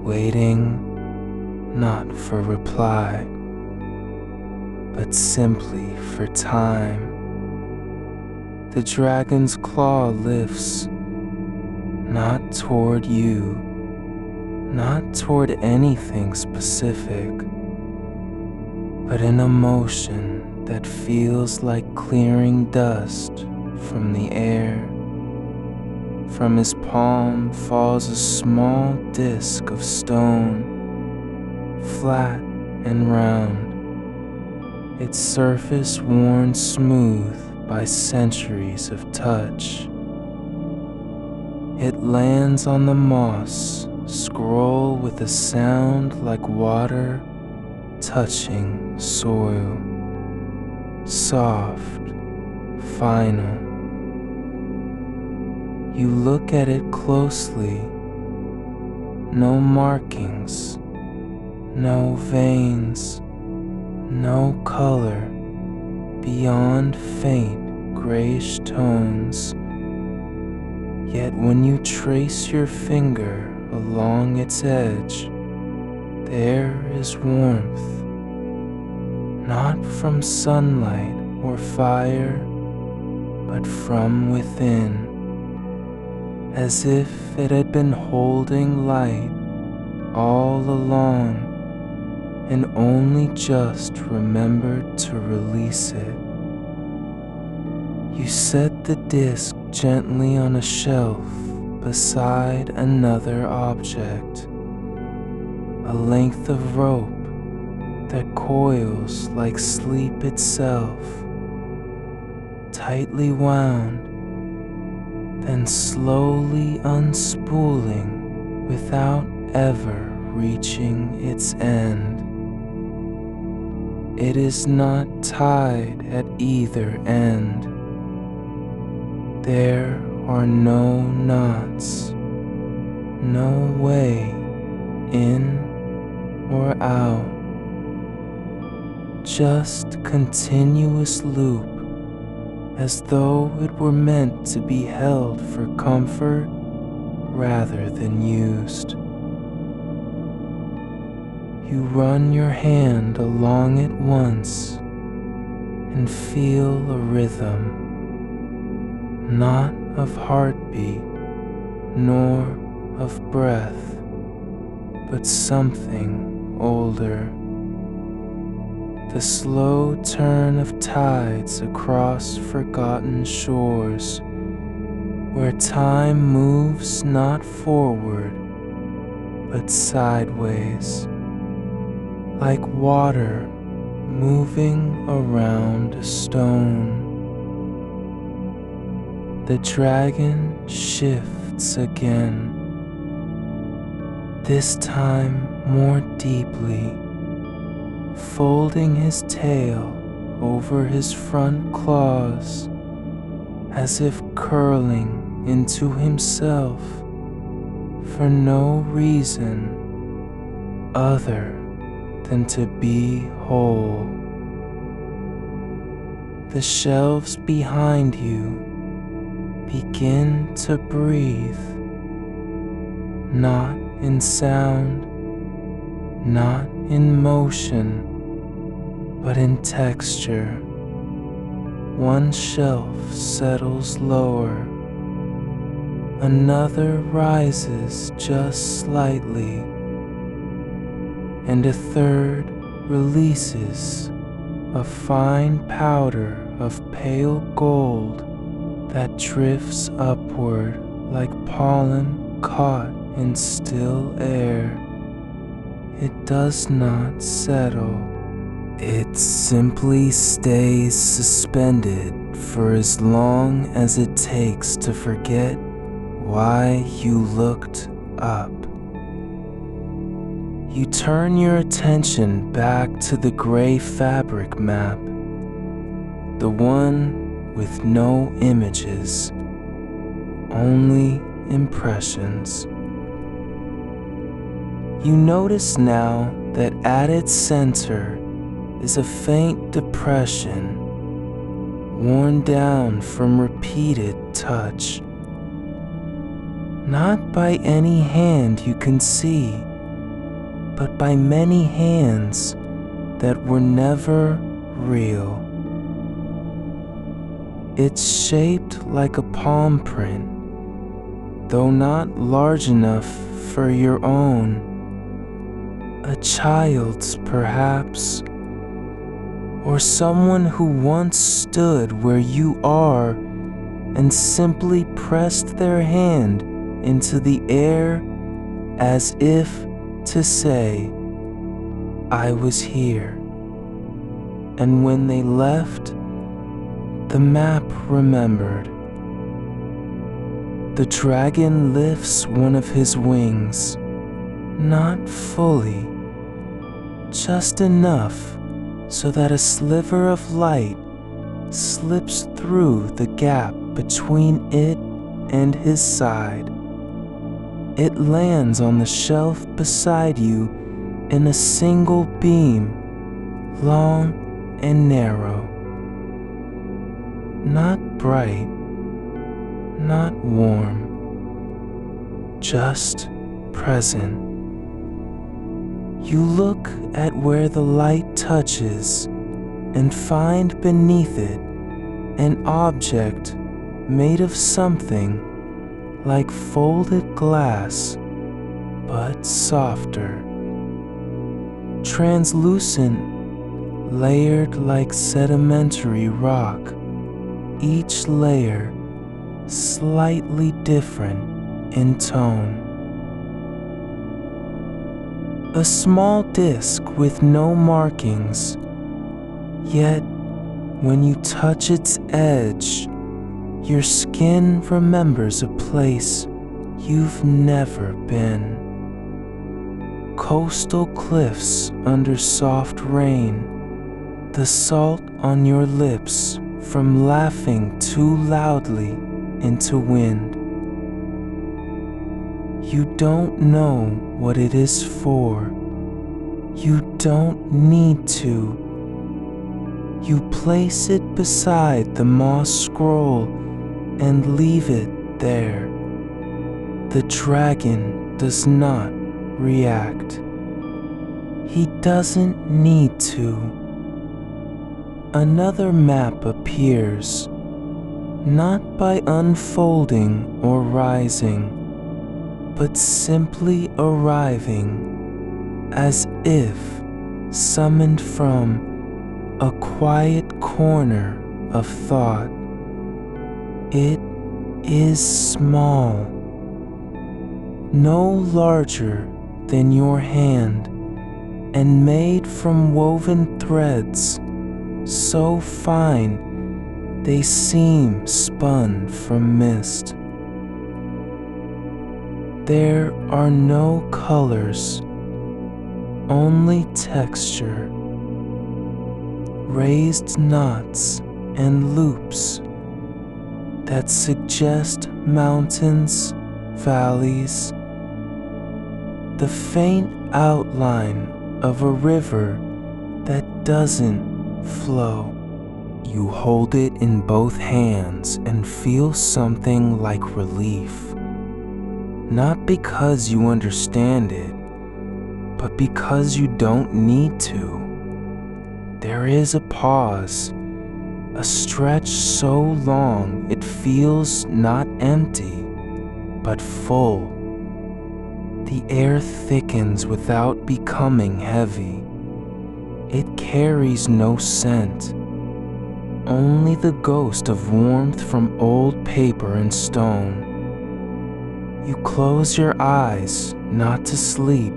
waiting not for reply, but simply for time. The dragon's claw lifts, not toward you, not toward anything specific, but in a motion that feels like clearing dust from the air. From his palm falls a small disk of stone, flat and round, its surface worn smooth by centuries of touch. It lands on the moss scroll with a sound like water touching soil, soft, final. You look at it closely, no markings, no veins, no color beyond faint grayish tones. Yet when you trace your finger along its edge, there is warmth, not from sunlight or fire, but from within, as if it had been holding light all along and only just remembered to release it. You set the disc gently on a shelf beside another object, a length of rope that coils like sleep itself, tightly wound, then slowly unspooling without ever reaching its end. It is not tied at either end. There are no knots, no way in or out, just continuous loop, as though it were meant to be held for comfort rather than used. You run your hand along it once and feel a rhythm, not of heartbeat nor of breath, but something older. The slow turn of tides across forgotten shores, where time moves not forward, but sideways, like water moving around a stone. The dragon shifts again, this time more deeply, folding his tail over his front claws, as if curling into himself for no reason other than to be whole. The shelves behind you begin to breathe, not in sound, not in motion, but in texture. One shelf settles lower, another rises just slightly, and a third releases a fine powder of pale gold that drifts upward like pollen caught in still air. It does not settle. It simply stays suspended for as long as it takes to forget why you looked up. You turn your attention back to the gray fabric map, the one with no images, only impressions. You notice now that at its center is a faint depression, worn down from repeated touch. Not by any hand you can see, but by many hands that were never real. It's shaped like a palm print, though not large enough for your own. A child's, perhaps, or someone who once stood where you are and simply pressed their hand into the air as if to say, I was here. And when they left, the map remembered. The dragon lifts one of his wings, not fully, just enough so that a sliver of light slips through the gap between it and his side. It lands on the shelf beside you in a single beam, long and narrow. Not bright, not warm, just present. You look at where the light touches and find beneath it an object made of something like folded glass, but softer. Translucent, layered like sedimentary rock, each layer slightly different in tone. A small disc with no markings, yet when you touch its edge, your skin remembers a place you've never been. Coastal cliffs under soft rain, the salt on your lips from laughing too loudly into wind. You don't know what it is for. You don't need to. You place it beside the moss scroll and leave it there. The dragon does not react. He doesn't need to. Another map appears, not by unfolding or rising, but simply arriving, as if summoned from a quiet corner of thought. It is small, no larger than your hand, and made from woven threads so fine they seem spun from mist. There are no colors, only texture, raised knots and loops that suggest mountains, valleys, the faint outline of a river that doesn't flow. You hold it in both hands and feel something like relief. Not because you understand it, but because you don't need to. There is a pause, a stretch so long it feels not empty, but full. The air thickens without becoming heavy. It carries no scent, only the ghost of warmth from old paper and stone. You close your eyes, not to sleep,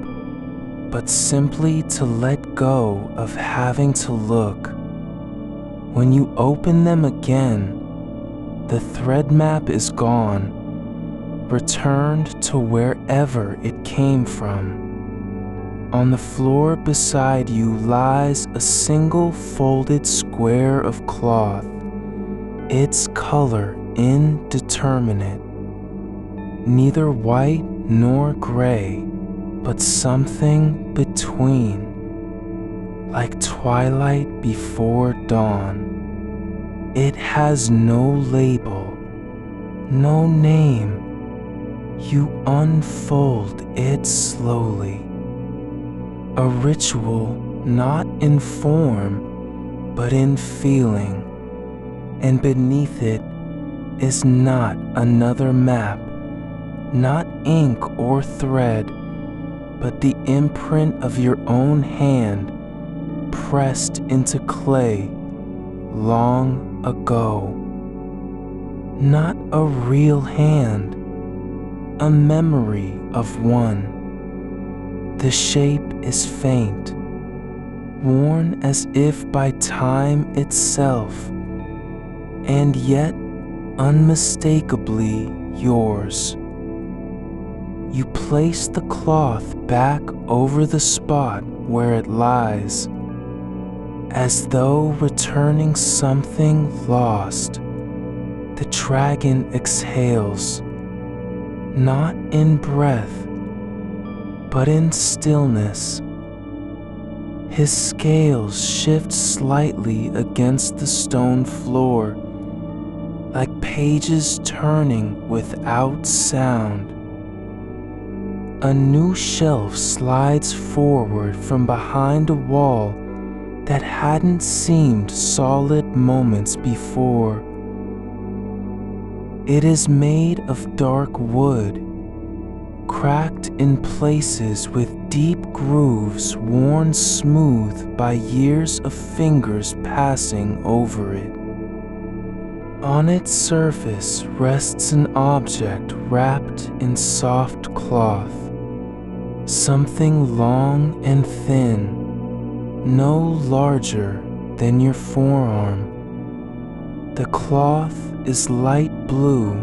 but simply to let go of having to look. When you open them again, the thread map is gone, returned to wherever it came from. On the floor beside you lies a single folded square of cloth, its color indeterminate, neither white nor gray, but something between, like twilight before dawn. It has no label, no name. You unfold it slowly. A ritual not in form, but in feeling. And beneath it is not another map, not ink or thread, but the imprint of your own hand pressed into clay long ago. Not a real hand, a memory of one. The shape is faint, worn as if by time itself, and yet unmistakably yours. You place the cloth back over the spot where it lies, as though returning something lost. The dragon exhales, not in breath, but in stillness. His scales shift slightly against the stone floor, like pages turning without sound. A new shelf slides forward from behind a wall that hadn't seemed solid moments before. It is made of dark wood, cracked in places with deep grooves worn smooth by years of fingers passing over it. On its surface rests an object wrapped in soft cloth, something long and thin, no larger than your forearm. The cloth is light blue,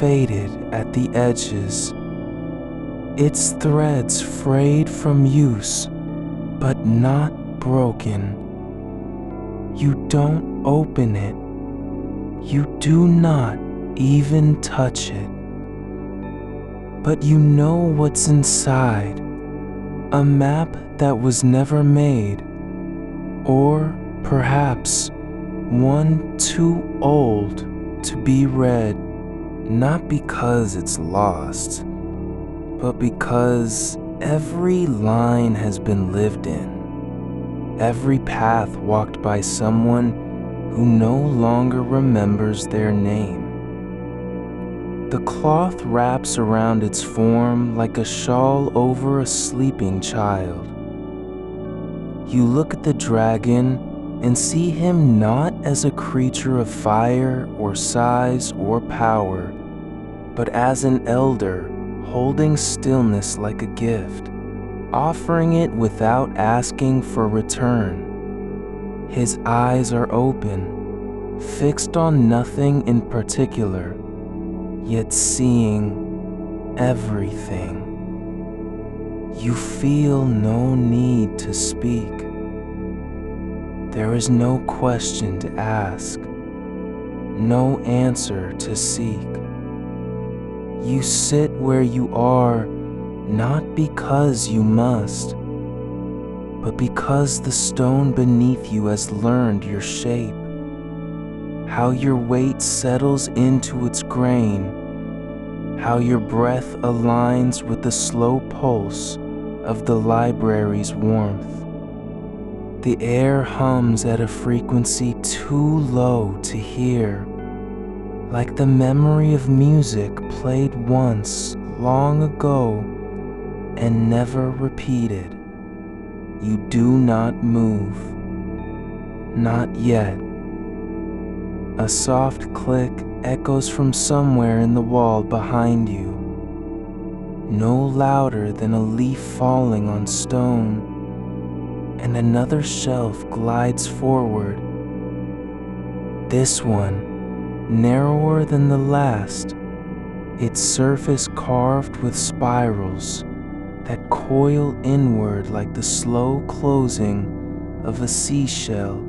faded at the edges, its threads frayed from use, but not broken. You don't open it. You do not even touch it. But you know what's inside, a map that was never made, or perhaps one too old to be read. Not because it's lost, but because every line has been lived in, every path walked by someone who no longer remembers their name. The cloth wraps around its form like a shawl over a sleeping child. You look at the dragon and see him not as a creature of fire or size or power, but as an elder holding stillness like a gift, offering it without asking for return. His eyes are open, fixed on nothing in particular, yet seeing everything. You feel no need to speak. There is no question to ask, no answer to seek. You sit where you are, not because you must, but because the stone beneath you has learned your shape, how your weight settles into its grain, how your breath aligns with the slow pulse of the library's warmth. The air hums at a frequency too low to hear, like the memory of music played once long ago and never repeated. You do not move. Not yet. A soft click echoes from somewhere in the wall behind you, no louder than a leaf falling on stone, and another shelf glides forward. This one, narrower than the last, its surface carved with spirals that coil inward like the slow closing of a seashell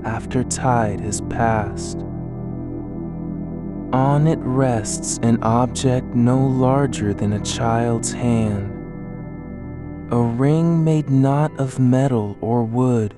after tide has passed. On it rests an object no larger than a child's hand, a ring made not of metal or wood,